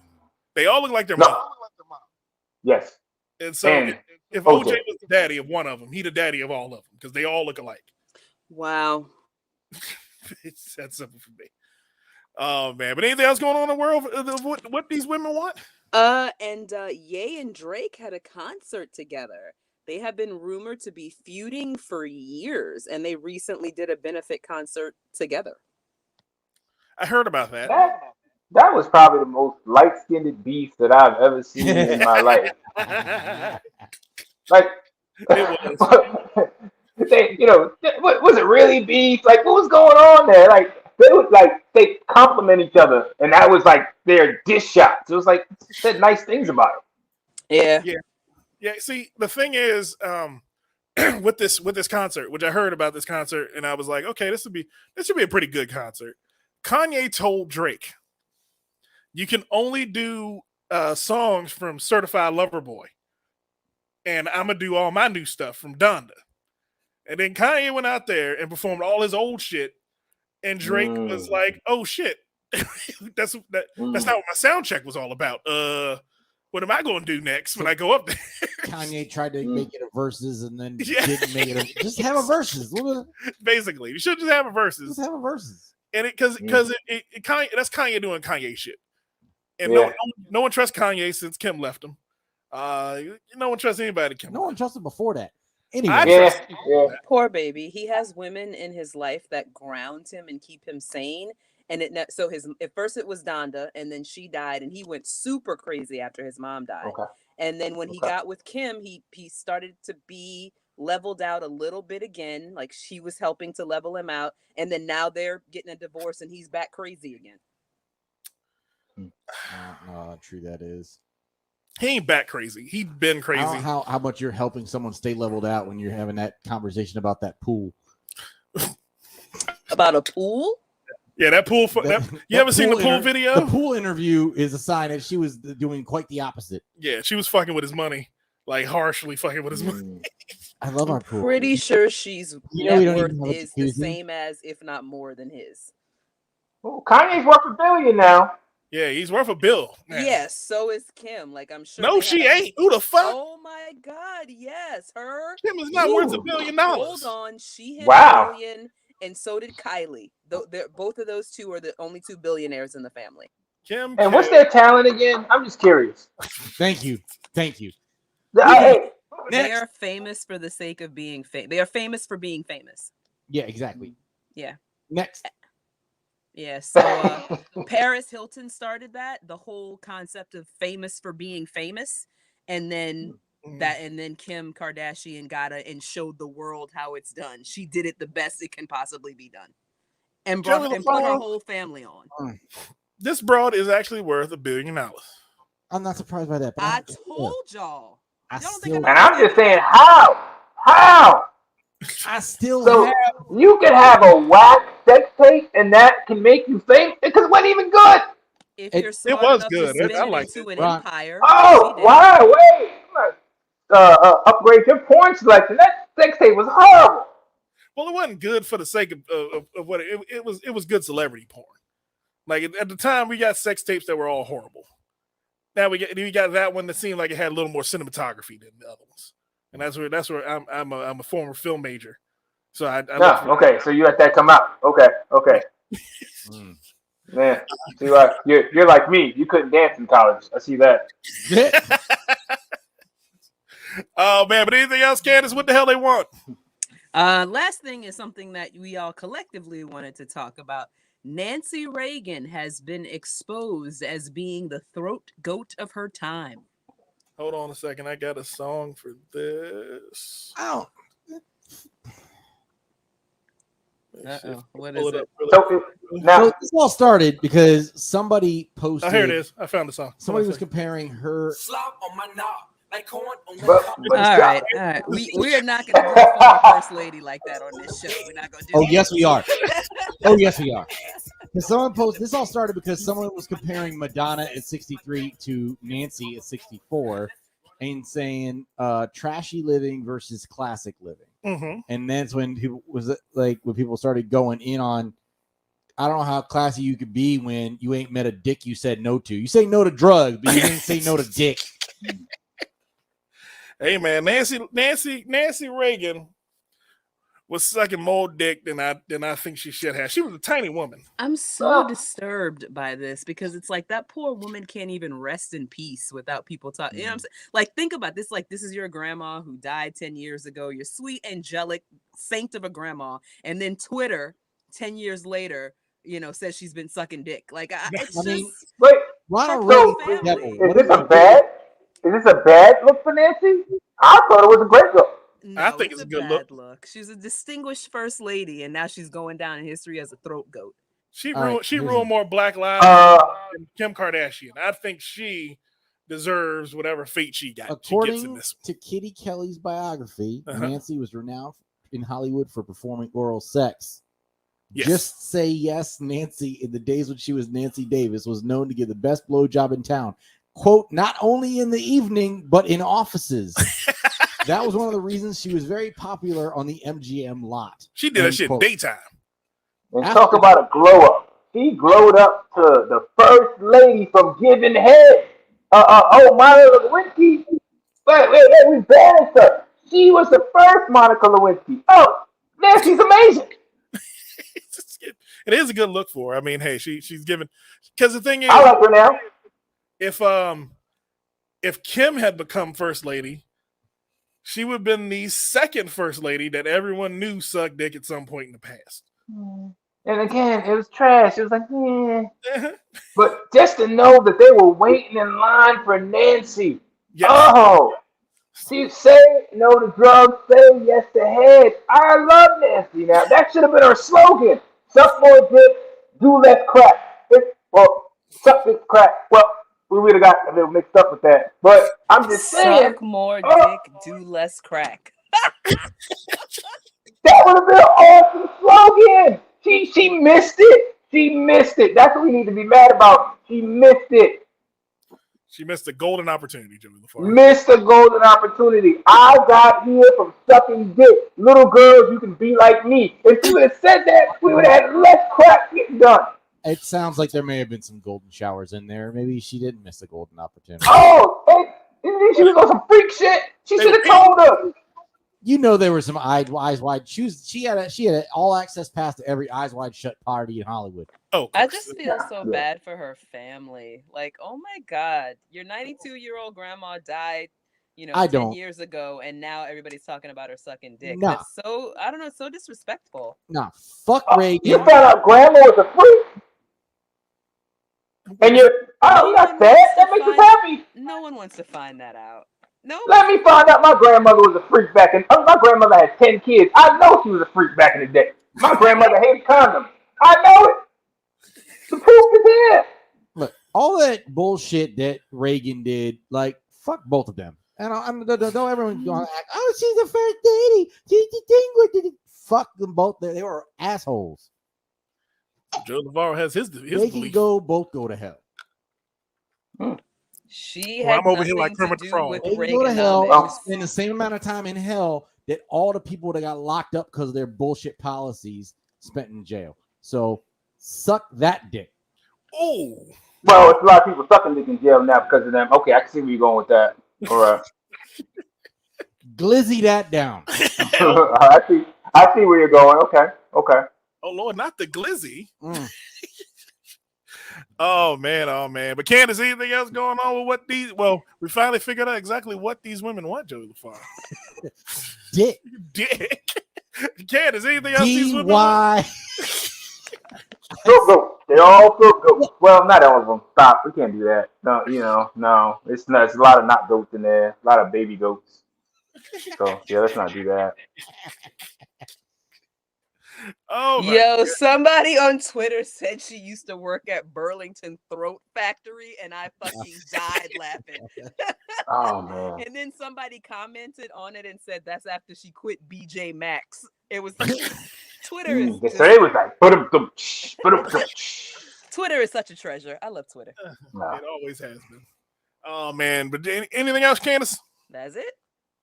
They all look like their No. mom. Yes. And so And if OJ. OJ was the daddy of one of them, he the daddy of all of them because they all look alike. Wow. It's that simple for me. Oh man! But anything else going on in the world of what these women want? And Ye and Drake had a concert together. They have been rumored to be feuding for years, and they recently did a benefit concert together. I heard about that. That was probably the most light-skinned beef that I've ever seen in my life. Like, It was. was it really beef? Like, what was going on there? Like, they compliment each other, and that was like their dish shots. It was like said nice things about it. Yeah. Yeah. See, the thing is, with this concert, which I heard about this concert, and I was like, okay, this should be a pretty good concert. Kanye told Drake, you can only do songs from Certified Lover Boy, and I'm gonna do all my new stuff from Donda. And then Kanye went out there and performed all his old shit, and Drake was like, "Oh shit, That's not what my sound check was all about. What am I going to do next when I go up there? Kanye tried to make it a versus and then Yeah. didn't make it. Just have a versus. Basically, you should just have a versus. Just have a versus. And because Kanye, that's Kanye doing Kanye shit. And Yeah. no one trusts Kanye since Kim left him. No one trusts anybody. Kim. No one trusted before that. Anyway, Yeah. Poor baby. He has women in his life that ground him and keep him sane. And so at first it was Donda, and then she died, and he went super crazy after his mom died. Okay. And then when he got with Kim, he started to be leveled out a little bit again, like she was helping to level him out. And then now they're getting a divorce, and he's back crazy again. I don't know how true that is. He ain't back crazy. He'd been crazy. I don't know how much you're helping someone stay leveled out when you're having that conversation about that pool. About a pool? Yeah, that pool. You ever seen the pool video? The pool interview is a sign that she was doing quite the opposite. Yeah, she was fucking with his money, like harshly fucking with his money. I love our pool. Pretty sure she's You know we net don't worth even have a is the jacuzzi? same as, if not more than his. Well, Kanye's worth $1 billion now. Yeah, he's worth $1 billion. now. Yes, so is Kim. Like, I'm sure. No, they she have- ain't. Who the fuck? Oh my God! Yes, her. Kim is not worth $1 billion. Hold on, she hit Wow. $1 billion, and so did Kylie. Both of those two are the only two billionaires in the family. Kim. And what's their talent again? I'm just curious. Thank you. Hey, They are famous for the sake of being famous. They are famous for being famous. Yeah, exactly. Yeah. Next. Yeah. So Paris Hilton started that, the whole concept of famous for being famous, and then Kim Kardashian got it and showed the world how it's done. She did it the best it can possibly be done, and put her whole family on. This broad is actually worth $1 billion. I'm not surprised by that. But I told y'all. I Y'all don't still, think and I'm just saying, how? I still So have. you can have a whack sex tape, and that can make you famous because it wasn't even good. If It- you're it smart was enough good. to spin I it liked into it. an Right. empire. Oh, she did. wow, wait. Upgrade your porn selection. That sex tape was horrible. Well, it wasn't good for the sake of what it was. It was good celebrity porn. Like at the time, we got sex tapes that were all horrible. Now we got that one that seemed like it had a little more cinematography than the other ones, and that's where I'm a former film major, so I look for- Okay, so you let that come out. Okay. Man, see, you're like me. You couldn't dance in college. I see that. Oh man, but anything else, Candace? What the hell they want? Last thing is something that we all collectively wanted to talk about. Nancy Reagan has been exposed as being the throat goat of her time. Hold on a second. I got a song for this. Oh, Uh-oh. What Pull is it it? up really So quick. now, so this all started because somebody posted. Oh, here it is. I found the song. Somebody was comparing her. Slop on my knob, like corn on my but, cob. but All right. We are not going to do a former first lady like that on this show. We're not going to do Oh that. yes, we are. Oh yes, we are. Because someone posted. This all started because someone was comparing Madonna at 63 to Nancy at 64, and saying trashy living versus classic living. Mm-hmm. And that's when people started going in on. I don't know how classy you could be when you ain't met a dick you said no to. You say no to drugs, but you didn't say no to dick. Hey man, Nancy Reagan was sucking more dick than I think she should have. She was a tiny woman. I'm so disturbed by this because it's like that poor woman can't even rest in peace without people talking. You know what I'm saying? Like, think about this. Like, this is your grandma who died 10 years ago, your sweet, angelic saint of a grandma. And then Twitter, 10 years later, says she's been sucking dick. Like, it's I mean, just. wait, Ronald So- Reagan, the devil. is What this are a we bad? Is this a bad look for Nancy? I thought it was a great look. No, I think it's a good bad look. She's a distinguished first lady, and now she's going down in history as a throat goat. She All right, ruined here's one. more Black lives than Kim Kardashian. I think she deserves whatever fate she gets in According this. to Kitty Kelly's biography, Uh-huh. Nancy was renowned in Hollywood for performing oral sex. Yes. Just Say Yes, Nancy, in the days when she was Nancy Davis, was known to give the best blowjob in town. Quote, not only in the evening, but in offices. That was one of the reasons she was very popular on the MGM lot. She did that End shit in quote. daytime. And talk about a glow up. She glowed up to the first lady from Giving Head. Monica Lewinsky. Wait, we banished her. She was the first Monica Lewinsky. Oh, man, she's amazing. It is a good look for her. I mean, hey, she's given, because the thing is, I like her now. If Kim had become first lady, she would have been the second first lady that everyone knew sucked dick at some point in the past. And again, it was trash. It was like, But just to know that they were waiting in line for Nancy. Yes. Oh, she say no to drugs, say yes to head. I love Nancy now. That should have been her slogan. Suck more dick, do less crack. Suck this crack. Well, we would have got a little mixed up with that. But I'm just saying. Suck more dick, do less crack. That would have been an awesome slogan. She missed it. She missed it. That's what we need to be mad about. She missed it. She missed a golden opportunity, Jimmy LaFar. Missed a golden opportunity. I got here from sucking dick. Little girls, you can be like me. If she would have said that, we would have had less crap getting done. It sounds like there may have been some golden showers in there. Maybe she didn't miss a golden opportunity. Oh, and she was on some freak shit. She should have told us. You know there were some eyes wide. She had an all access pass to every Eyes Wide Shut party in Hollywood. Oh, I just feel so bad for her family. Like, oh my God, your 92-year-old grandma died, 10 years ago, and now everybody's talking about her sucking dick. Nah. That's so, I don't know, so disrespectful. Nah, fuck Reagan. You found out grandma was a freak? And not sad. That makes us happy. No one wants to find that out. No. Let me find out my grandmother was a freak back in. My grandmother had 10 kids. I know she was a freak back in the day. My grandmother hated condoms. I know it. The proof is here. Look, all that bullshit that Reagan did, like, fuck both of them. And don't everyone go on act, oh, she's the first lady. She's the thing with it. Fuck them both. They were assholes. Joe LaVar has his they belief. can both go to hell. She had I'm over here like nothing Kermit to the do Frog. with They can go to hell Reaganomics. and spend the same amount of time in hell that all the people that got locked up because of their bullshit policies spent in jail. So suck that dick. Oh. Well, it's a lot of people sucking dick in jail now because of them. Okay, I can see where you're going with that. All right. Glizzy that down. I see where you're going. Okay. Oh Lord, not the glizzy. Oh man. But Candace, anything else going on with what these? Well, we finally figured out exactly what these women want, Joey LaFar. Dick. Candace, anything else these women D-Y. Throat goats. They all throat goats. Well, not all of them. Stop. We can't do that. No, no. It's not. It's a lot of not goats in there. A lot of baby goats. So yeah, let's not do that. Oh my Yo, God. somebody on Twitter said she used to work at Burlington Throat Factory, and I fucking died laughing. Oh man. And then somebody commented on it and said that's after she quit BJ Maxx. It was Twitter is So they was like, put them. Twitter is such a treasure. I love Twitter. It always has been. Oh man, but anything else, Candace? That's it.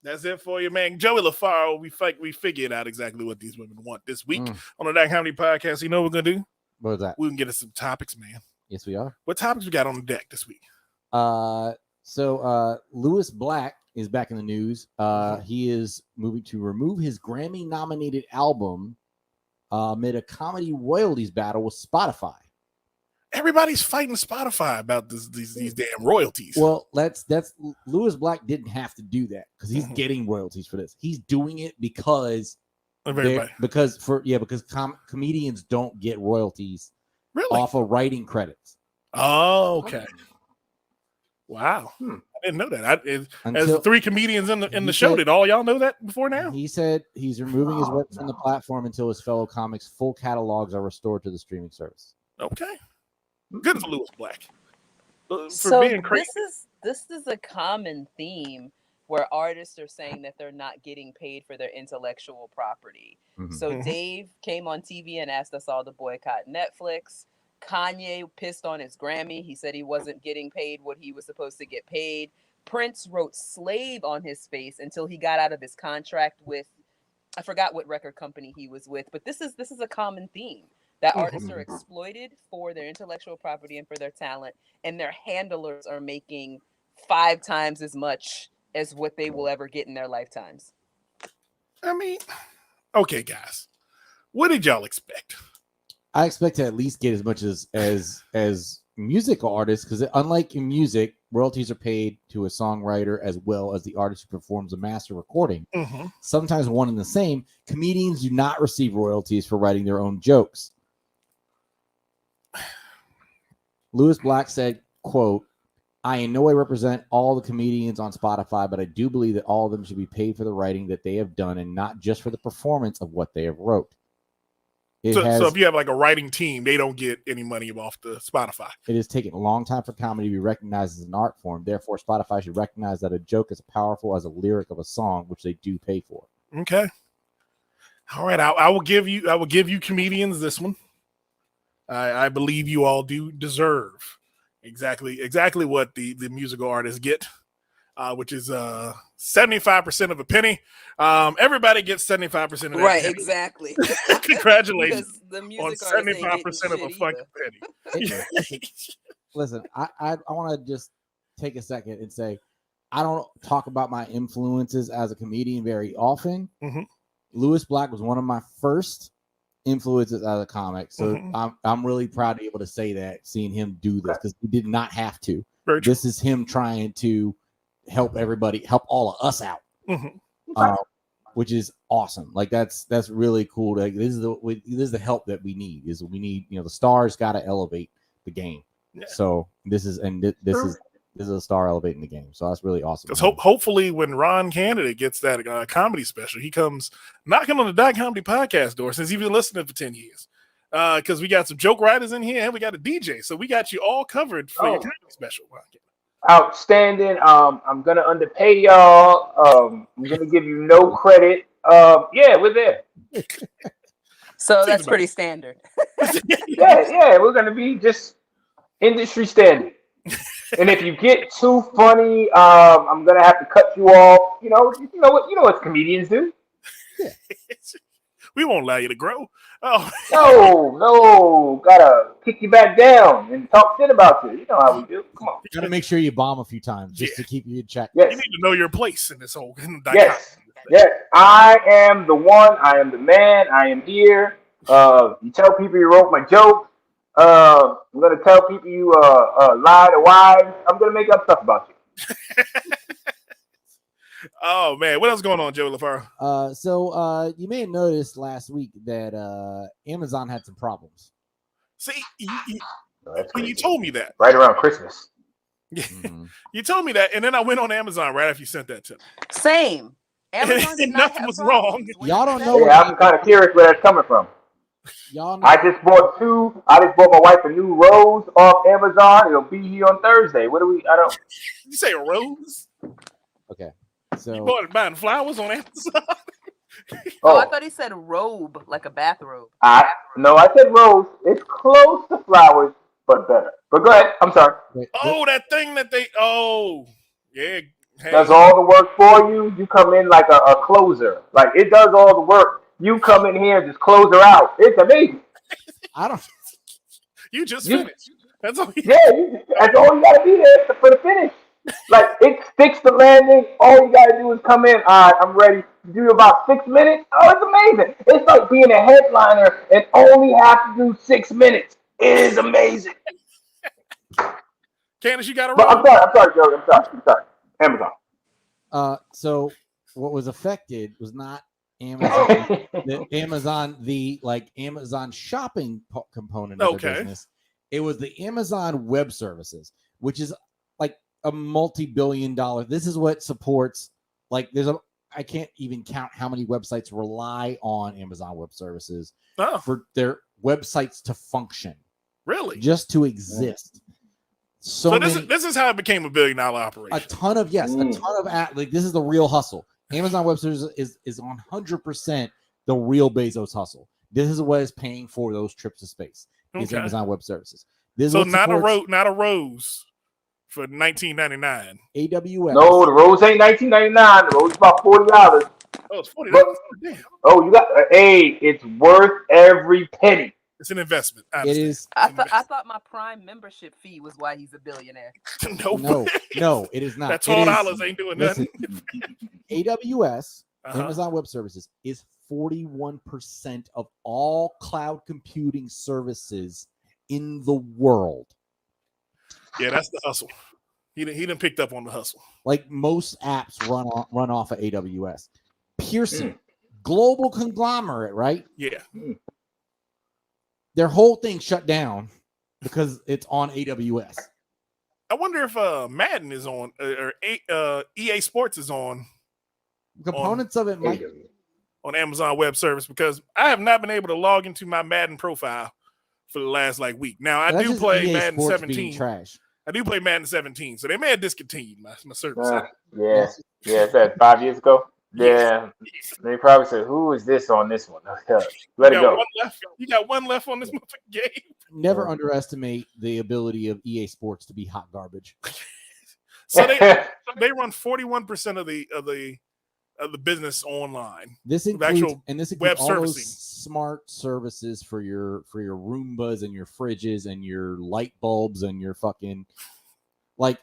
That's it for you, man. Joey LaFaro, we figured out exactly what these women want this week on the That Comedy Podcast. You know what we're gonna do? What is that? We can get us some topics, man. Yes, we are. What topics we got on the deck this week? So Lewis Black is back in the news. He is moving to remove his Grammy-nominated album amid a comedy royalties battle with Spotify. Everybody's fighting Spotify about these damn royalties. Well, that's Lewis Black didn't have to do that because he's getting royalties for this. He's doing it because comedians don't get royalties off of writing credits. Oh, okay. Wow, I didn't know that. As the three comedians in the show, did all y'all know that before now? He said he's removing his work from the platform until his fellow comics' full catalogs are restored to the streaming service. Okay. Good for Lewis Black. So being crazy. this is a common theme where artists are saying that they're not getting paid for their intellectual property. So Dave came on TV and asked us all to boycott Netflix. Kanye pissed on his Grammy. He said he wasn't getting paid what he was supposed to get paid. Prince wrote slave on his face until he got out of his contract with, I forgot what record company he was with, but this is a common theme. that artists are exploited for their intellectual property and for their talent, and their handlers are making 5 times as much as what they will ever get in their lifetimes. I mean, okay, guys, what did y'all expect? I expect to at least get as much as musical artists, because unlike in music, royalties are paid to a songwriter as well as the artist who performs a master recording. Mm-hmm. Sometimes one and the same. Comedians do not receive royalties for writing their own jokes. Lewis Black said, quote, "I in no way represent all the comedians on Spotify, but I do believe that all of them should be paid for the writing that they have done and not just for the performance of what they have wrote." So if you have like a writing team, they don't get any money off the Spotify. It has taken a long time for comedy to be recognized as an art form. Therefore, Spotify should recognize that a joke is powerful as a lyric of a song, which they do pay for. Okay. All right. I will give you comedians this one. I believe you all do deserve exactly what the musical artists get, which is 75% of a penny. Everybody gets 75% of that. Right, penny. Exactly. Congratulations the on music artists ain't 75% of a getting fucking shit penny. Listen, I want to just take a second and say, I don't talk about my influences as a comedian very often. Mm-hmm. Lewis Black was one of my first influences as a comic, so I'm really proud to be able to say that, seeing him do this, because he did not have to. This is him trying to help everybody, help all of us out, which is awesome. Like that's really cool. Like this is the help that we need. We need the stars got to elevate the game. Yeah. So this is a star elevating the game. So that's really awesome. Because hopefully when Ron Candidate gets that comedy special, he comes knocking on the Dot Comedy podcast door, since he's been listening for 10 years. Because we got some joke writers in here and we got a DJ. So we got you all covered for your comedy special, Ron Candidate. Outstanding. I'm gonna underpay y'all. I'm gonna give you no credit. Yeah, we're there. So that's pretty standard. yeah, we're gonna be just industry standard. And if you get too funny, I'm gonna have to cut you off. You know what comedians do. We won't allow you to grow. Oh no, gotta kick you back down and talk shit about you. You know how we do. Come on. You gotta make sure you bomb a few times just to keep you in check. Yes. You need to know your place in this whole. Yes. I am the one. I am the man. I am here. You tell people you wrote my joke. I'm gonna tell people you lied or wives. I'm gonna make up stuff about you. Oh man, what else going on, Joe LaFaro? So you may have noticed last week that Amazon had some problems. See, when you told me that right around Christmas. You told me that, and then I went on Amazon right after you sent that to me. Same. Amazon did not nothing was wrong. Y'all don't know. Yeah, I'm kind of curious where that's coming from. Y'all know. I just bought my wife a new rose off Amazon. It'll be here on Thursday. What do we? I don't. You say a rose? Okay. So you buying flowers on Amazon? Oh, I thought he said robe, like a bathrobe. No, I said rose. It's close to flowers, but better. But go ahead. I'm sorry. That thing that they. Oh, yeah. Hey. Does all the work for you. You come in like a closer. Like it does all the work. You come in here and just close her out. It's amazing. I don't. You just finished. That's all. That's all you gotta be there for the finish. Like it sticks the landing. All you gotta do is come in. All right, I'm ready. You do about 6 minutes. Oh, it's amazing. It's like being a headliner and only have to do 6 minutes. It is amazing. Candace, you got it. I'm sorry, Joe. I'm sorry. Amazon. So what was affected was not Amazon. Amazon shopping component of the business. It was the Amazon Web Services, which is like a multi-billion-dollar. This is what supports. Like, I can't even count how many websites rely on Amazon Web Services for their websites to function. Really, just to exist. So this is how it became a $1 billion operation. A ton of like this is the real hustle. Amazon Web Services is 100% the real Bezos hustle. This is what is paying for those trips to space. Is Amazon Web Services. So not a rose for $19.99. AWS. No, the rose ain't $19.99. The rose is about $40. Oh, it's $40. Damn. Oh, you got it's worth every penny. It's an investment. It is I thought my Prime membership fee was why he's a billionaire. no, it is not. That $12 ain't doing nothing. AWS, Uh-huh. Amazon Web Services, is 41% of all cloud computing services in the world. Yeah, that's the hustle. He done picked up on the hustle. Like most apps run off of AWS. Pearson, global conglomerate, right? Yeah. Their whole thing shut down because it's on AWS. I wonder if Madden is on or EA Sports is on Components of it might. on Amazon Web Service, because I have not been able to log into my Madden profile for the last week. Now I do play EA Madden Sports 17. being trash. I do play Madden 17, so they may have discontinued my service. Yeah. Is that 5 years ago? Yeah. They probably said, "Who is this on this one? Let it go." You got one left on this motherfucking game. Never underestimate the ability of EA Sports to be hot garbage. So they run 41% of the business online. This includes actual web all servicing. those smart services for your Roombas and your fridges and your light bulbs and your fucking like.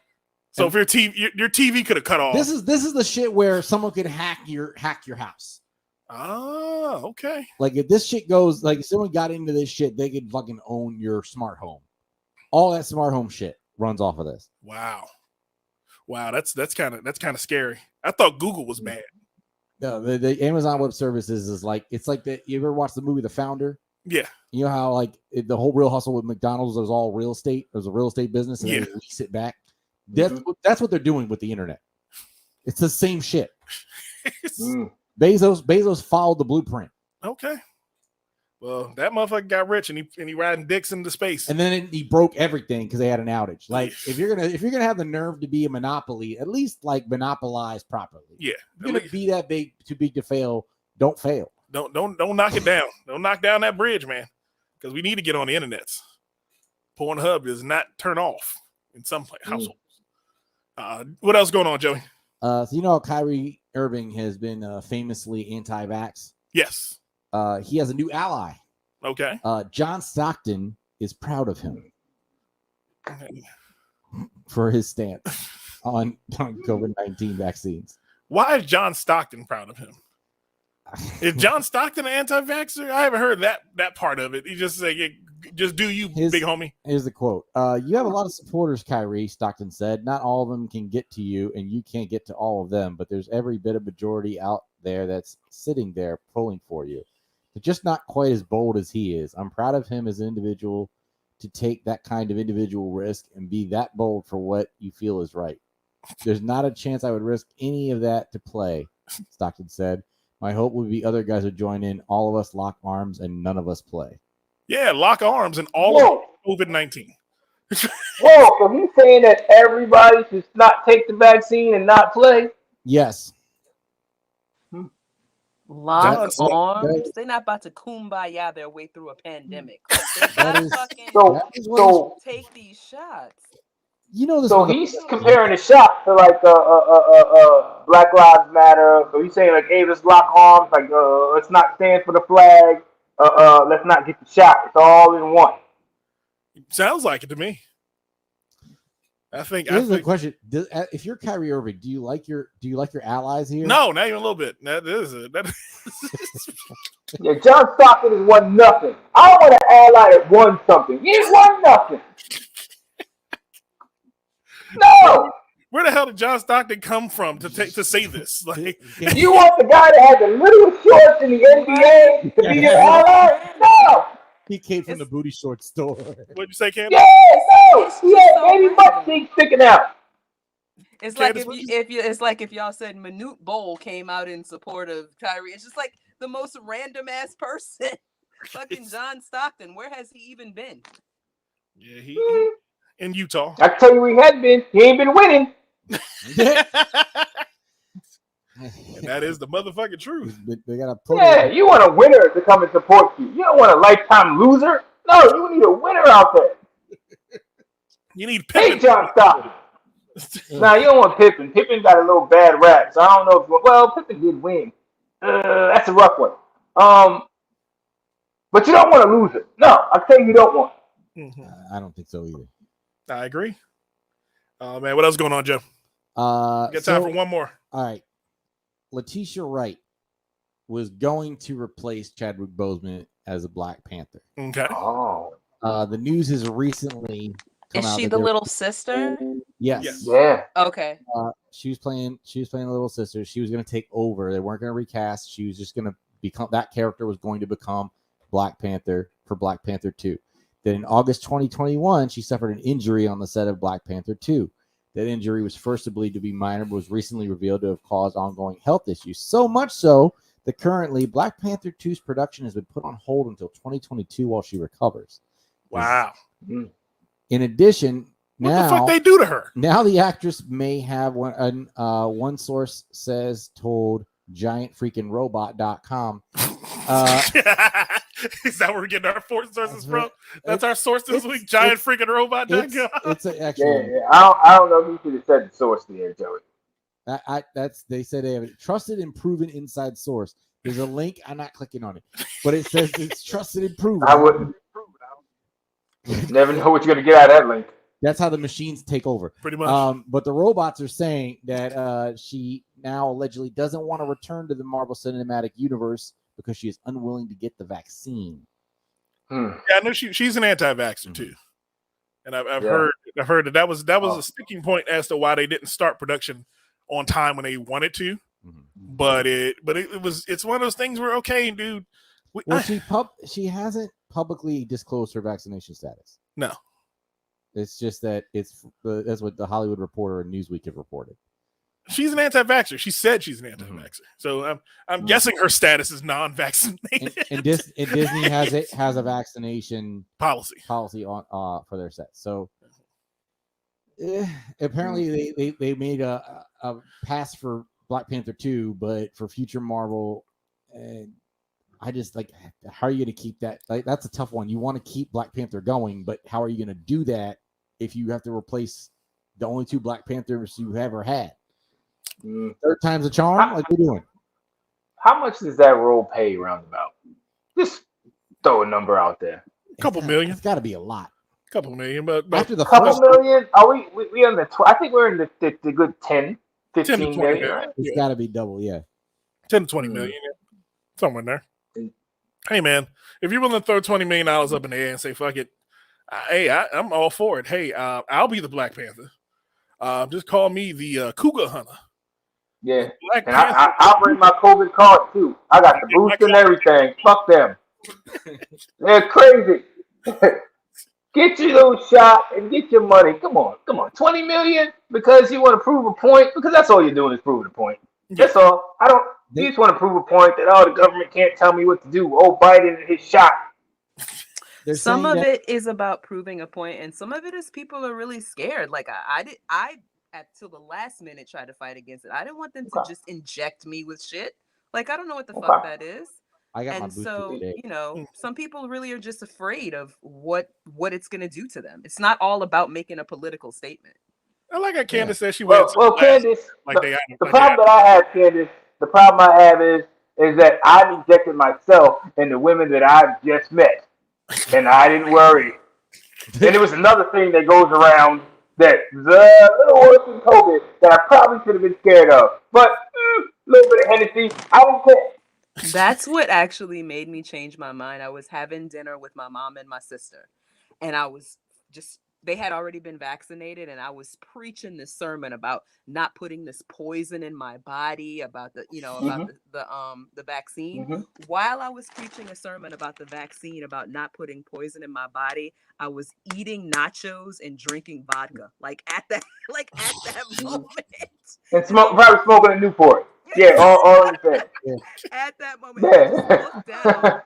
So if your TV could have cut off. This is the shit where someone could hack your house. Ah, okay. Like if this shit goes, like if someone got into this shit, they could fucking own your smart home. All that smart home shit runs off of this. Wow, that's kind of scary. I thought Google was bad. No, the Amazon Web Services is like, it's like that. You ever watch the movie The Founder? Yeah. You know how like the whole real hustle with McDonald's was all real estate. It was a real estate business, and they lease it back. That's what they're doing with the internet. It's the same shit. Bezos followed the blueprint. Okay. Well, that motherfucker got rich and he riding dicks into space. And then he broke everything because they had an outage. Like if you're gonna have the nerve to be a monopoly, at least like monopolize properly. Yeah. If you're gonna be that too big to fail, don't fail. Don't knock it down. Don't knock down that bridge, man. Because we need to get on the internets. Pornhub does not turn off in some households. What else going on, Joey? So you know Kyrie Irving has been famously anti-vax. Yes. He has a new ally. Okay. John Stockton is proud of him for his stance on COVID-19 vaccines. Why is John Stockton proud of him? Is John Stockton an anti-vaxxer? I haven't heard that part of it. He just say, just do you, big homie. Here's the quote. You have a lot of supporters, Kyrie, Stockton said. Not all of them can get to you, and you can't get to all of them, but there's every bit of majority out there that's sitting there pulling for you. They're just not quite as bold as he is. I'm proud of him as an individual to take that kind of individual risk and be that bold for what you feel is right. There's not a chance I would risk any of that to play, Stockton said. My hope would be other guys would join in. All of us lock arms and none of us play. Yeah, lock arms and all of COVID-19. Whoa, so he's saying that everybody should not take the vaccine and not play? Yes. Lock arms? They're not about to kumbaya their way through a pandemic. So take these shots. You know this. So he's comparing the shot to like Black Lives Matter. So he's saying like, hey, let's lock arms. Like, let's not stand for the flag. Let's not get the shot. It's all in one. Sounds like it to me. Here's the question: if you're Kyrie Irving, do you like your allies here? No, not even a little bit. Yeah, John Stockton has won nothing. I want an ally that won something. He ain't won nothing. No. Where the hell did John Stockton come from to say this? Like, you want the guy that has the littlest shorts in the NBA to be your ally? No. He came from the booty short store. What'd you say, Candace? Yeah, no. He had baby butt cheeks sticking out. It's like if y'all said Manute Bol came out in support of Kyrie. It's just like the most random ass person. Fucking John Stockton. Where has he even been? Yeah, he in Utah. I tell you where he had been. He ain't been winning. And that is the motherfucking truth. They gotta you want a winner to come and support you. You don't want a lifetime loser. No, you need a winner out there. You need Pippen. Hey, John Stockton. Nah, you don't want Pippen. Pippen got a little bad rap, so I don't know. Pippen did win. That's a rough one. But you don't want to lose it. No, I tell you don't want. I don't think so either. I agree. Man, what else going on, Joe? We got time for one more. All right. Letitia Wright was going to replace Chadwick Boseman as a Black Panther. Okay. Oh. The news has recently come Is out she that the they're- little sister? Yes. Yeah. Okay. She was playing the little sister. She was going to take over. They weren't going to recast. She was just going to become, that character was going to become Black Panther for Black Panther 2. Then in August 2021, she suffered an injury on the set of Black Panther 2. That injury was first believed to be minor, but was recently revealed to have caused ongoing health issues. So much so that currently Black Panther 2's production has been put on hold until 2022 while she recovers. Wow. In addition, What now, the fuck they do to her? Now the actress may have one source says told giantfreakingrobot.com. Is that where we're getting our sources from? That's our source this week, It's giantfreakingrobot.com. it's actually Yeah. I don't know if you should have said the source there, Joey. they said they have a trusted and proven inside source. There's a link. I'm not clicking on it, but it says it's trusted and proven. I wouldn't. Never know what you're gonna get out of that link. That's how the machines take over. Pretty much. But the robots are saying that she now allegedly doesn't want to return to the Marvel Cinematic Universe because she is unwilling to get the vaccine. Yeah, I know she's an anti-vaxxer too, and I've heard that was a sticking point as to why they didn't start production on time when they wanted to. But it's one of those things where, okay, dude. She hasn't publicly disclosed her vaccination status. No. It's just that that's what the Hollywood Reporter and Newsweek have reported. She's an anti-vaxxer. She said she's an anti-vaxxer. So I'm guessing her status is non-vaccinated. And Disney has a vaccination policy on for their set. So apparently they made a pass for Black Panther 2, but for future Marvel, I just how are you going to keep that? That's a tough one. You want to keep Black Panther going, but how are you going to do that if you have to replace the only two Black Panthers you ever had? Third time's a charm. Like we're doing. How much does that role pay roundabout? Just throw a number out there. Couple million. It's got to be a lot. Couple million, but after the couple million. Are we on the? I think we're in the good 10, 15 10 to 20 million. million. It's got to be double. Yeah, 10 to 20 million, somewhere in there. Hey man, if you're willing to throw $20 million up in the air and say fuck it, I'm all for it. Hey, I'll be the Black Panther. Just call me the Cougar Hunter. Yeah, Black and Panther. I'll bring my COVID card too. I got the boost and everything. Fuck them. They're crazy. Get your little shot and get your money. Come on. 20 million because you want to prove a point, because that's all you're doing is proving a point. That's all. You just want to prove a point that the government can't tell me what to do. Biden and his shot. Some of it is about proving a point, and some of it is people are really scared. Like I till the last minute tried to fight against it. I didn't want them to just inject me with shit. Like I don't know what the fuck that is. I got and my booster so today. some people really are just afraid of what it's going to do to them. It's not all about making a political statement. I like how Candace said she well, went. Candace, the problem that I have, Candace, the problem I have is that I've injected myself in the women that I've just met, and I didn't worry. And it was another thing that goes around that the little worse than COVID that I probably should have been scared of. But a little bit of Hennessy, I don't care. That's what actually made me change my mind. I was having dinner with my mom and my sister, and I was they had already been vaccinated, and I was preaching this sermon about not putting this poison in my body, about the the vaccine. While I was preaching a sermon about the vaccine, about not putting poison in my body, I was eating nachos and drinking vodka. At that moment. And probably smoking a Newport. Yeah, all in the same. Yeah. At that moment, I just looked down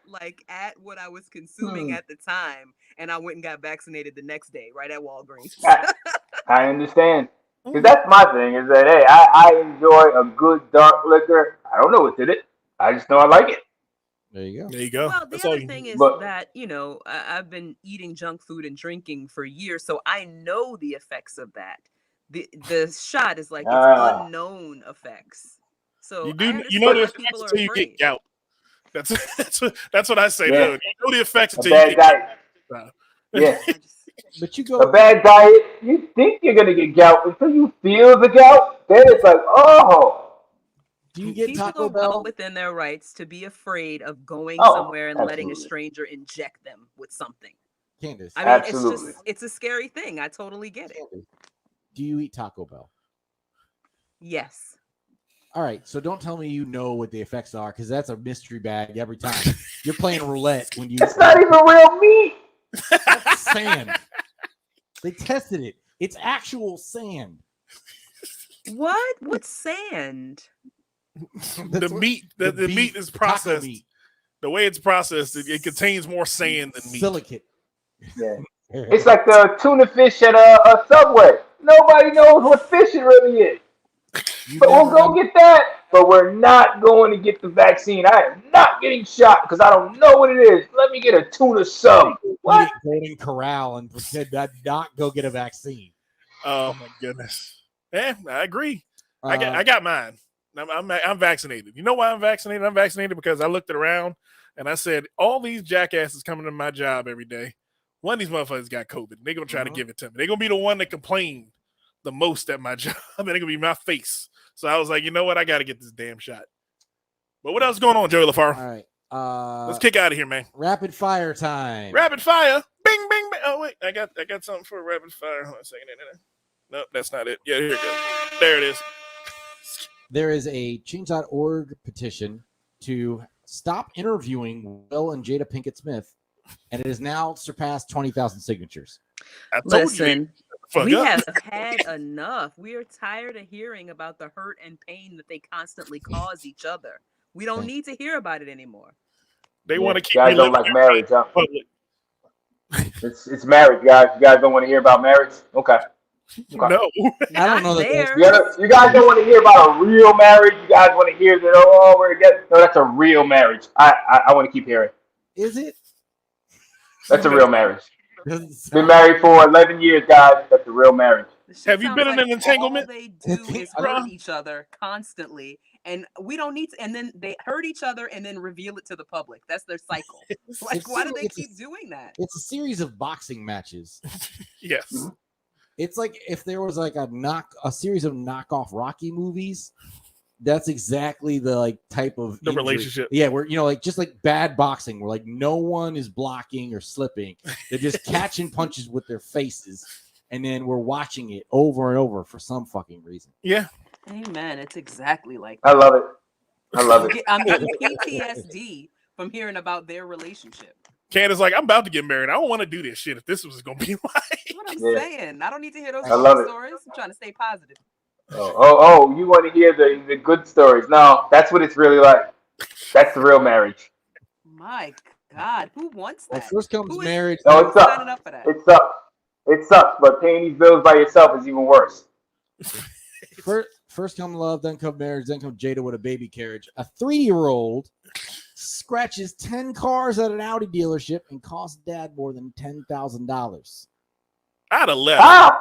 at what I was consuming at the time, and I went and got vaccinated the next day, right at Walgreens. I understand. Because that's my thing, is that, hey, I enjoy a good dark liquor. I don't know what's in it. I just know I like it. There you go. There you go. Well, the That's other all thing is But- that, I've been eating junk food and drinking for years, so I know the effects of that. The shot is it's unknown effects. So you do. I You know understand this why people are until you afraid. get gout. That's what I say. Yeah. Dude. You know the effects A until bad you diet. get. Yeah. But you A go. bad diet, you think you're gonna get gout until you feel the gout. Then it's like, oh. Do you get People Taco are well Bell? within their rights to be afraid of going Oh, somewhere and letting a absolutely. stranger inject them with something. Candace, I mean, Absolutely. it's a scary thing. I totally get it. Candace, do you eat Taco Bell? Yes. All right, so don't tell me you know what the effects are because that's a mystery bag every time. You're playing roulette when you. It's not even real meat. That's sand. They tested it. It's actual sand. What? What's sand? The meat, the meat is processed. Meat. The way it's processed, it contains more sand than meat. Silicate. Yeah. It's like the tuna fish at a Subway. Nobody knows what fish it really is. But we'll go get that. But we're not going to get the vaccine. I am not getting shot because I don't know what it is. Let me get a tuna sub. What? Golden Corral and pretend that not go get a vaccine. Oh my goodness. Yeah, I agree. I got mine. I'm vaccinated. You know why I'm vaccinated? I'm vaccinated because I looked around and I said, all these jackasses coming to my job every day. One of these motherfuckers got COVID. They're gonna try to give it to me. They're gonna be the one that complained the most at my job, and they're gonna be my face. So I was like, you know what? I got to get this damn shot. But what else is going on, Joey LaFar? All right. Let's kick out of here, man. Rapid fire time. Rapid fire. Bing, bing, bing. Oh wait, I got something for rapid fire. Hold on a second. Nope, that's not it. Yeah, here it goes. There it is. There is a Change.org petition to stop interviewing Will and Jada Pinkett Smith, and it has now surpassed 20,000 signatures. I told Listen, you. we have had enough. We are tired of hearing about the hurt and pain that they constantly cause each other. We don't need to hear about it anymore. They want to keep guys don't like marriage, huh? public. It's marriage, guys. You guys don't want to hear about marriage? Okay. No. I don't know that. You guys don't want to hear about a real marriage. You guys want to hear that, oh, we're together. No, that's a real marriage. I want to keep hearing. Is it? That's a real marriage. Doesn't sound- Been married for 11 years, guys. That's a real marriage. Have you been in an entanglement? All they do is hurt each other constantly, and we don't need to. And then they hurt each other and then reveal it to the public. That's their cycle. Like, why do they keep doing that? It's a series of boxing matches. Yes. It's like if there was like a series of knockoff Rocky movies. That's exactly the like type of The injury. relationship. Yeah, where like just like bad boxing, where like no one is blocking or slipping. They're just catching punches with their faces, and then we're watching it over and over for some fucking reason. Yeah. Amen. It's exactly like I love it. I love it. I'm getting PTSD from hearing about their relationship. Candace's like, I'm about to get married. I don't want to do this shit if this was going to be like. That's what I'm saying. I don't need to hear those I love it. stories. I'm trying to stay positive. Oh, you want to hear the good stories. No, that's what it's really like. That's the real marriage. My God, who wants Well, that? first comes marriage. No, it Who's signing sucks. up for that? It sucks. It sucks, but paying these bills by yourself is even worse. First come love, then come marriage, then come Jada with a baby carriage. A 3-year-old scratches 10 cars at an Audi dealership and costs dad more than $10,000. I'd have left. Ah!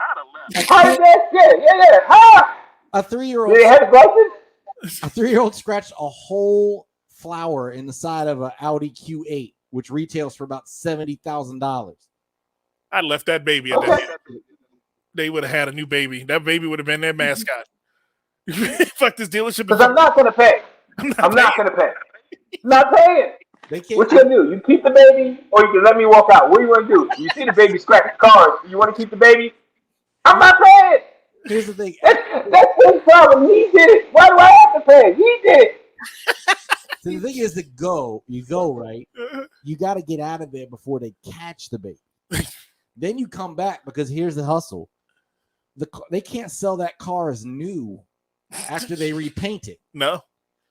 How did that shit? Yeah. Ah! A 3-year-old. Did they have license? A 3-year-old scratched a whole flower in the side of an Audi Q8, which retails for about $70,000. I left that baby at that. They would have had a new baby. That baby would have been their mascot. Fuck this dealership. Because I'm not going to pay. I'm not going to pay. Not paying. They can't. What you going to do? You keep the baby or you can let me walk out. What do you want to do? You see the baby scratch cars. You want to keep the baby? I'm not paying. Here's the thing. That's his problem. He did it. Why do I have to pay? He did it. So the thing is to go. You go, right? You got to get out of there before they catch the baby. Then you come back because here's the hustle. They can't sell that car as new after they repaint it. No.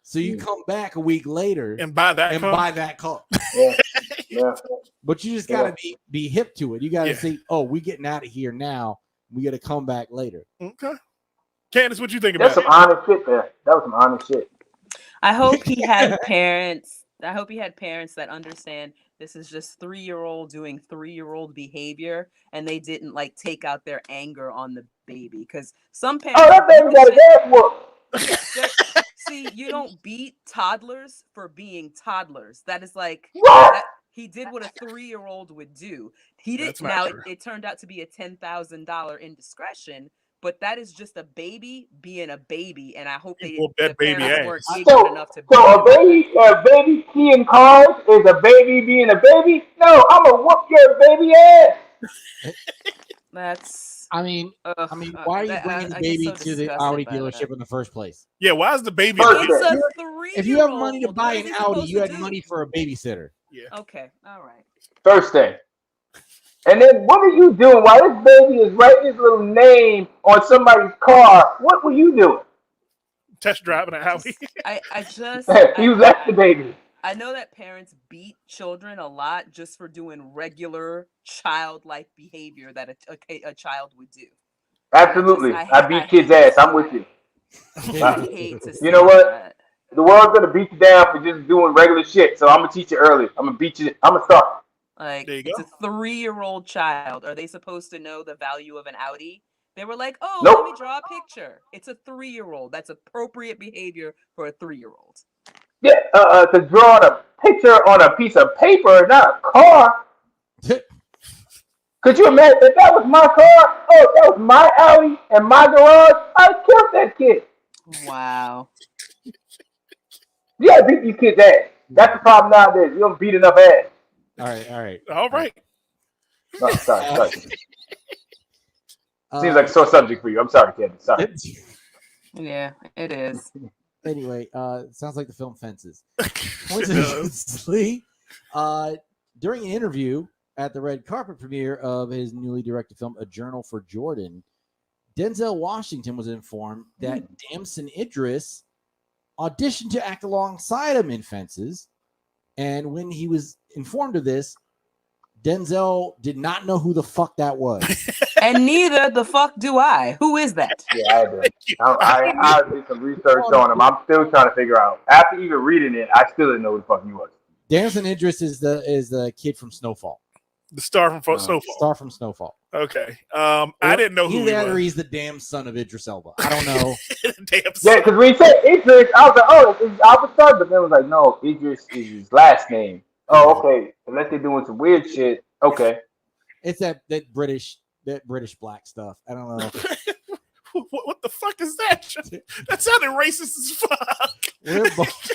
So you come back a week later and buy that car. Yeah. But you just gotta be hip to it. You gotta say, "Oh, we getting out of here now. We gotta come back later." Okay. Candace, what you think That's about some honest shit there. That was some honest shit. I hope he had parents. I hope he had parents that understand this is just 3-year-old doing 3-year-old behavior, and they didn't like take out their anger on the baby because some parents. Oh, that baby got a dad whoop. See, you don't beat toddlers for being toddlers. That is like What? that, he did what a 3-year-old would do. He That's didn't. not Now true. it turned out to be a $10,000 indiscretion, but that is just a baby being a baby, and I hope You they whoop the that baby parents weren't ass. ignorant enough to beat So him for that. a baby seeing cars is a baby being a baby? No, I'm gonna whoop your baby ass. That's I mean, ugh, why are you that- bringing the I get baby so to the disgusted Audi by that. dealership in the first place? Yeah, why is the baby? First It's thing. a 3-year-old. If you have money to buy What an is he Audi, supposed you to had do? money for a babysitter. Yeah. Okay, all right. First thing. And then what are you doing while this baby is writing his little name on somebody's car? What were you doing? Test driving at Howie. I just You left the baby. I know that parents beat children a lot just for doing regular childlike behavior that a child would do. Absolutely. I I beat hate kids' to ass. I'm see with that. you. I hate to see You know what? that. The world's gonna beat you down for just doing regular shit. So I'm gonna teach you early. I'm gonna beat you. I'm gonna start. Like, There you it's go. a 3-year-old child. Are they supposed to know the value of an Audi? They were like, oh, Nope. let me draw a picture. It's a 3-year-old. That's appropriate behavior for a 3-year-old. Yeah, to draw a picture on a piece of paper, not a car. Could you imagine if that was my car? Oh, that was my Audi and my garage. I'd kill that kid. Wow. Yeah, beat these kids' ass. That's the problem nowadays. You don't beat enough ass. All right, all right. All right. No, sorry. Seems like a sore subject for you. I'm sorry, kid. Sorry. Yeah, it is. Anyway, sounds like the film Fences. It does. During an interview at the red carpet premiere of his newly directed film, A Journal for Jordan, Denzel Washington was informed that Damson Idris auditioned to act alongside him in Fences. And when he was informed of this, Denzel did not know who the fuck that was. And neither the fuck do I. Who is that? Yeah, I did. I did some research on him. I'm still trying to figure out. After even reading it, I still didn't know who the fuck he was. Damson Idris is the kid from Snowfall. The star from Snowfall. Star from Snowfall. Okay. I didn't know who Either he that or was. he's the damn son of Idris Elba. I don't know. Damn. Yeah, because when he said Idris, I was like, oh, it's Alpha Star. But then it was like, no, Idris is his last name. Oh, okay. Unless they're doing some weird shit. Okay. It's that British black stuff. I don't know. What the fuck is that? That sounded racist as fuck. We're both-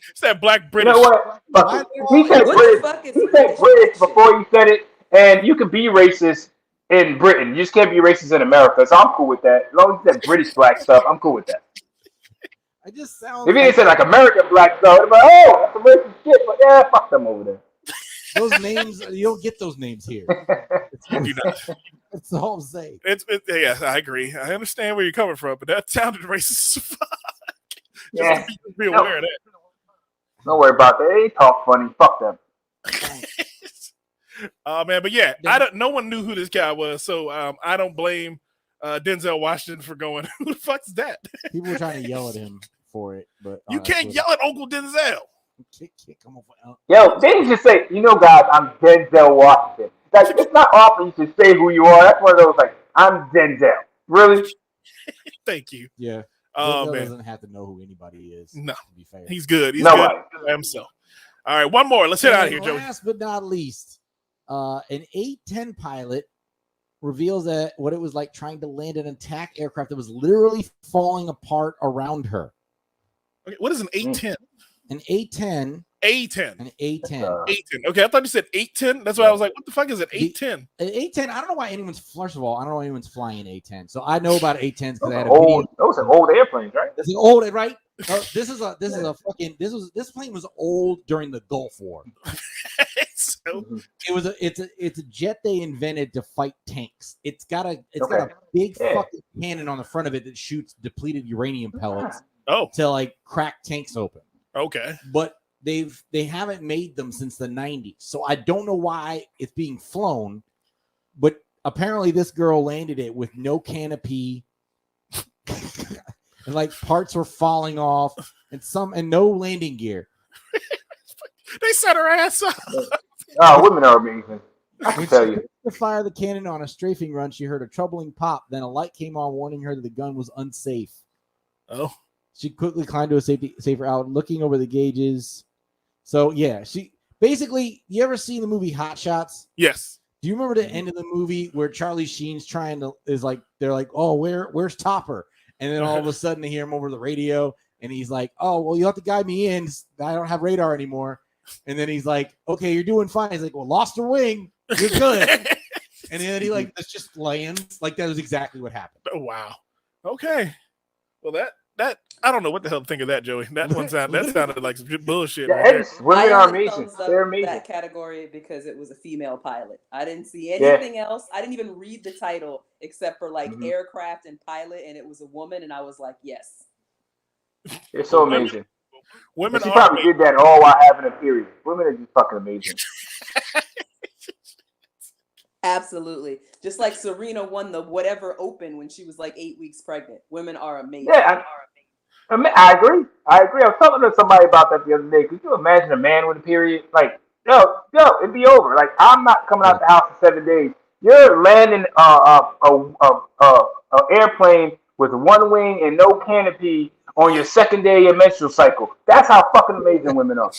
It's that black You British. know what? Fuck it. He said What the British. fuck is He said British? British before he said it. And you can be racist in Britain. You just can't be racist in America. So I'm cool with that. As long as he said British black stuff, I'm cool with that. I just sound If he didn't say like American black stuff, I'd be like, oh, that's some racist shit. But yeah, fuck them over there. those names. You don't get those names here. You know, That's all I'm saying. yeah, I agree. I understand where you're coming from, but that sounded racist as fuck. Yeah. Just to be aware of that. Don't worry about that. They talk funny. Fuck them. Oh man, but yeah, no one knew who this guy was, so I don't blame Denzel Washington for going, who the fuck's that? People were trying to yell at him for it, but You can't yell at Uncle Denzel. Can't come up with, Yo, they need to say, you know, guys, I'm Denzel Washington. Like, it's not often you should say who you are. That's one of those, like, I'm Denzel. Really? Thank you. yeah. Oh Denzel man, doesn't have to know who anybody is. No. To be fair. he's good. He's Nobody. good by himself. All right, one more. Let's hit out of here, And Joey. last but not least, an A-10 pilot reveals that what it was like trying to land an attack aircraft that was literally falling apart around her. Okay, what is an 810? An A-10, A10. an A-10. 810. Okay, I thought you said 810. That's why I was like, what the fuck is an 810? An A-10, I don't know why anyone's, first of all, I don't know why anyone's flying an A-10. So I know about A-10s because I had a video. Those are old airplanes, right? This is old, right? This is a fucking this plane was old during the Gulf War. So, It's a jet they invented to fight tanks. It's got a Okay. big Yeah. fucking cannon on the front of it that shoots depleted uranium pellets oh, to like crack tanks open. okay. But they haven't made them since the 90s. So I don't know why it's being flown, but apparently this girl landed it with no canopy. And like parts were falling off and no landing gear. They set her ass up. Oh, women are amazing. I can tell you. To fire the cannon on a strafing run, she heard a troubling pop. Then a light came on, warning her that the gun was unsafe. Oh, She quickly climbed to a safer out, looking over the gauges. So yeah, she basically. You ever seen the movie Hot Shots? Yes. Do you remember the end of the movie where Charlie Sheen's they're like, oh, where's Topper? And then all of a sudden they hear him over the radio, and he's like, oh, well, you have to guide me in. I don't have radar anymore. And then he's like, okay, you're doing fine. He's like, well, lost her wing. You're good. And then he let's just lands. Like that was exactly what happened. Oh, wow. Okay. Well, that I don't know what the hell to think of that, Joey. That sounded like some bullshit. Yeah, Right there. women I are only amazing. thumbs up They're amazing. that category because it was a female pilot. I didn't see anything else. I didn't even read the title except for aircraft and pilot, and it was a woman, and I was like, yes. It's so amazing. Women She are probably did that all while having a period. Women are just fucking amazing. Absolutely. Just like Serena won the whatever open when she was like 8 weeks pregnant. Women are amazing. Yeah, I agree. I was talking to somebody about that the other day. Could you imagine a man with a period? Like, yo, it'd be over. Like, I'm not coming out the house for 7 days. You're landing a airplane with one wing and no canopy on your second day of your menstrual cycle. That's how fucking amazing women are.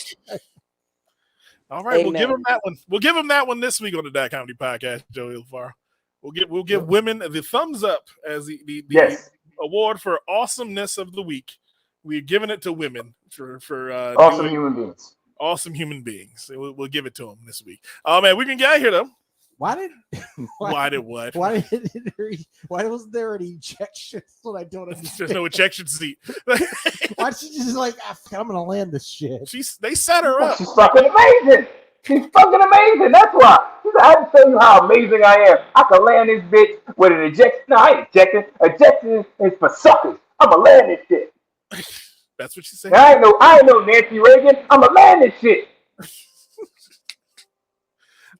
All right, Amen. we'll give him that one. We'll give him that one this week on the Dot Comedy Podcast, Joey LaFaro. We'll give women the thumbs up as the Yes. award for awesomeness of the week. We're giving it to women for Awesome human beings. awesome human beings. So we'll give it to them this week. Oh man, we can get out here though. Why Why what? Why wasn't there an ejection? That's what I don't understand. There's no ejection seat. Why did she just like, I'm gonna land this shit? They set her up. She's fucking amazing. She's fucking amazing. That's why. She said, I had to tell you how amazing I am. I can land this bitch with an ejection. No, I ain't ejecting. Ejection is for suckers. I'ma land this shit. That's what she said. I ain't no Nancy Reagan. I'ma land this shit.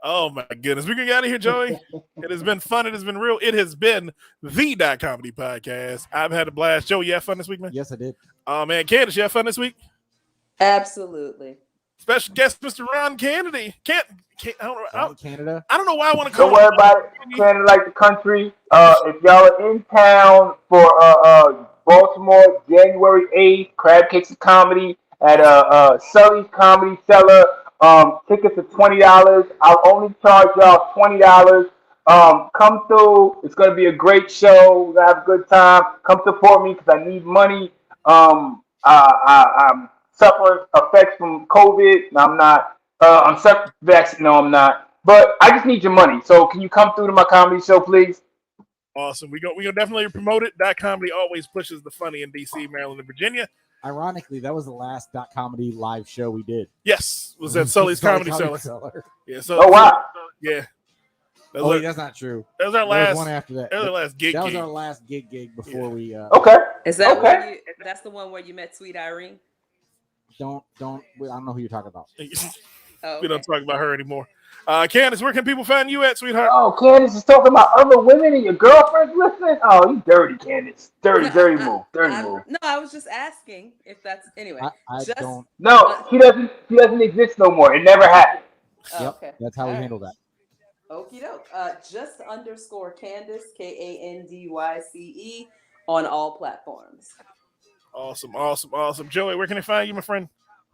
Oh my goodness. We can get out of here, Joey. It has been fun. It has been real. It has been the Dot Comedy Podcast. I've had a blast. Joey, you have fun this week, man? Yes, I did. Oh man, Candace, you have fun this week? Absolutely. Special guest, Mr. Ron Kennedy. Canada. I don't know why I want to call Don't worry about it. Canada like the country. If y'all are in town for Baltimore, January 8th, Crab Cakes and Comedy at Sully's Comedy Cellar. Tickets are $20. I'll only charge y'all $20. Come through. It's gonna be a great show. We're gonna have a good time. Come support me because I need money. I'm suffering effects from COVID. No, I'm not. I'm vaccinated. No, I'm not. But I just need your money. So can you come through to my comedy show, please? Awesome. We gonna definitely promote it. Dot Comedy always pushes the funny in DC, Maryland, and Virginia. Ironically, that was the last Dot Comedy live show we did. Yes, was at Sully's Comedy Cellar. Yeah. So. Oh wow. Yeah. That's not true. That was our There last was one after that. That was our last gig. That was our last gig before we. Okay. Is that Okay. where that's the one where you met Sweet Irene? Don't. I don't know who you're talking about. Oh, We don't talk about her anymore. Candace, where can people find you at, sweetheart? Oh, Candace is talking about other women and your girlfriends listening? Oh, you dirty, Candace. Dirty move. Dirty move. No, I was just asking if that's anyway. I just, don't. No, she doesn't exist no more. It never happened. Oh, Yep, okay. that's how we All right. handle that. Okie doke. Just _ Candace, KANDYCE on all platforms. Awesome. Joey, where can I find you, my friend?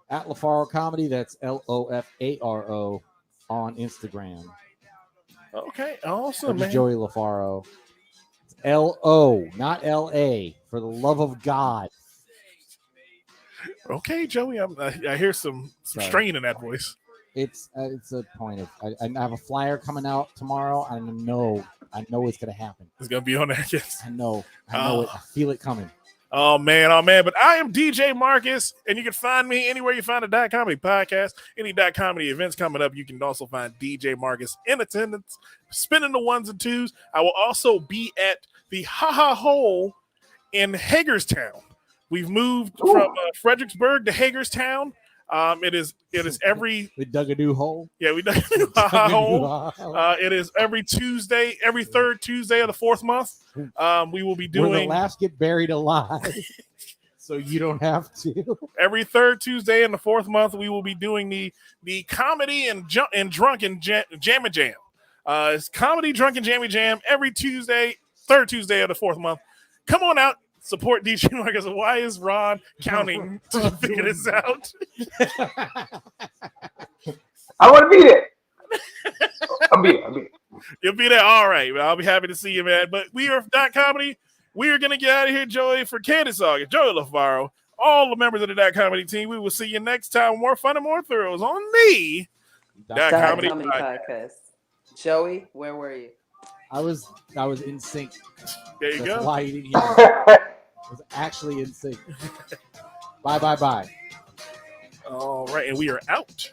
At LaFaro Comedy, that's LOFARO on Instagram. Okay, awesome, That's man. Joey LaFaro. It's LO, not LA. For the love of God. Okay, Joey, I hear some Sorry. strain in that voice. It's a point of. I have a flyer coming out tomorrow. I know it's gonna happen. It's gonna be on there. Yes. I know it. I feel it coming. Oh man. But I am DJ Marcus, and you can find me anywhere you find a Dot Comedy Podcast. Any Dot Comedy events coming up, you can also find DJ Marcus in attendance, spinning the ones and twos. I will also be at the Ha Ha Hole in Hagerstown. We've moved from Fredericksburg to Hagerstown. It is every We dug a new hole. yeah we done Ha Ha Hole. It is every Tuesday, every third Tuesday of the fourth month. We will be Where the doing last get buried alive, so you don't have to. every third Tuesday in the fourth month. We will be doing the comedy and drunken jammy jam. It's comedy, drunken jammy jam every Tuesday, third Tuesday of the fourth month. Come on out, Support DJ Marcus. Why is Ron counting to figure this out? I want to be there. I'll be there. You'll be there. All right, man. I'll be happy to see you, man. But we are Dot Comedy. We are going to get out of here, Joey, for Candace August, Joey LaFaro, all the members of the Dot Comedy team. We will see you next time. More fun and more thrills on the Dot Comedy Podcast. Joey, where were you? I was in sync. There you That's go. why you didn't hear me. I was actually in sync. Bye. All right, and we are out.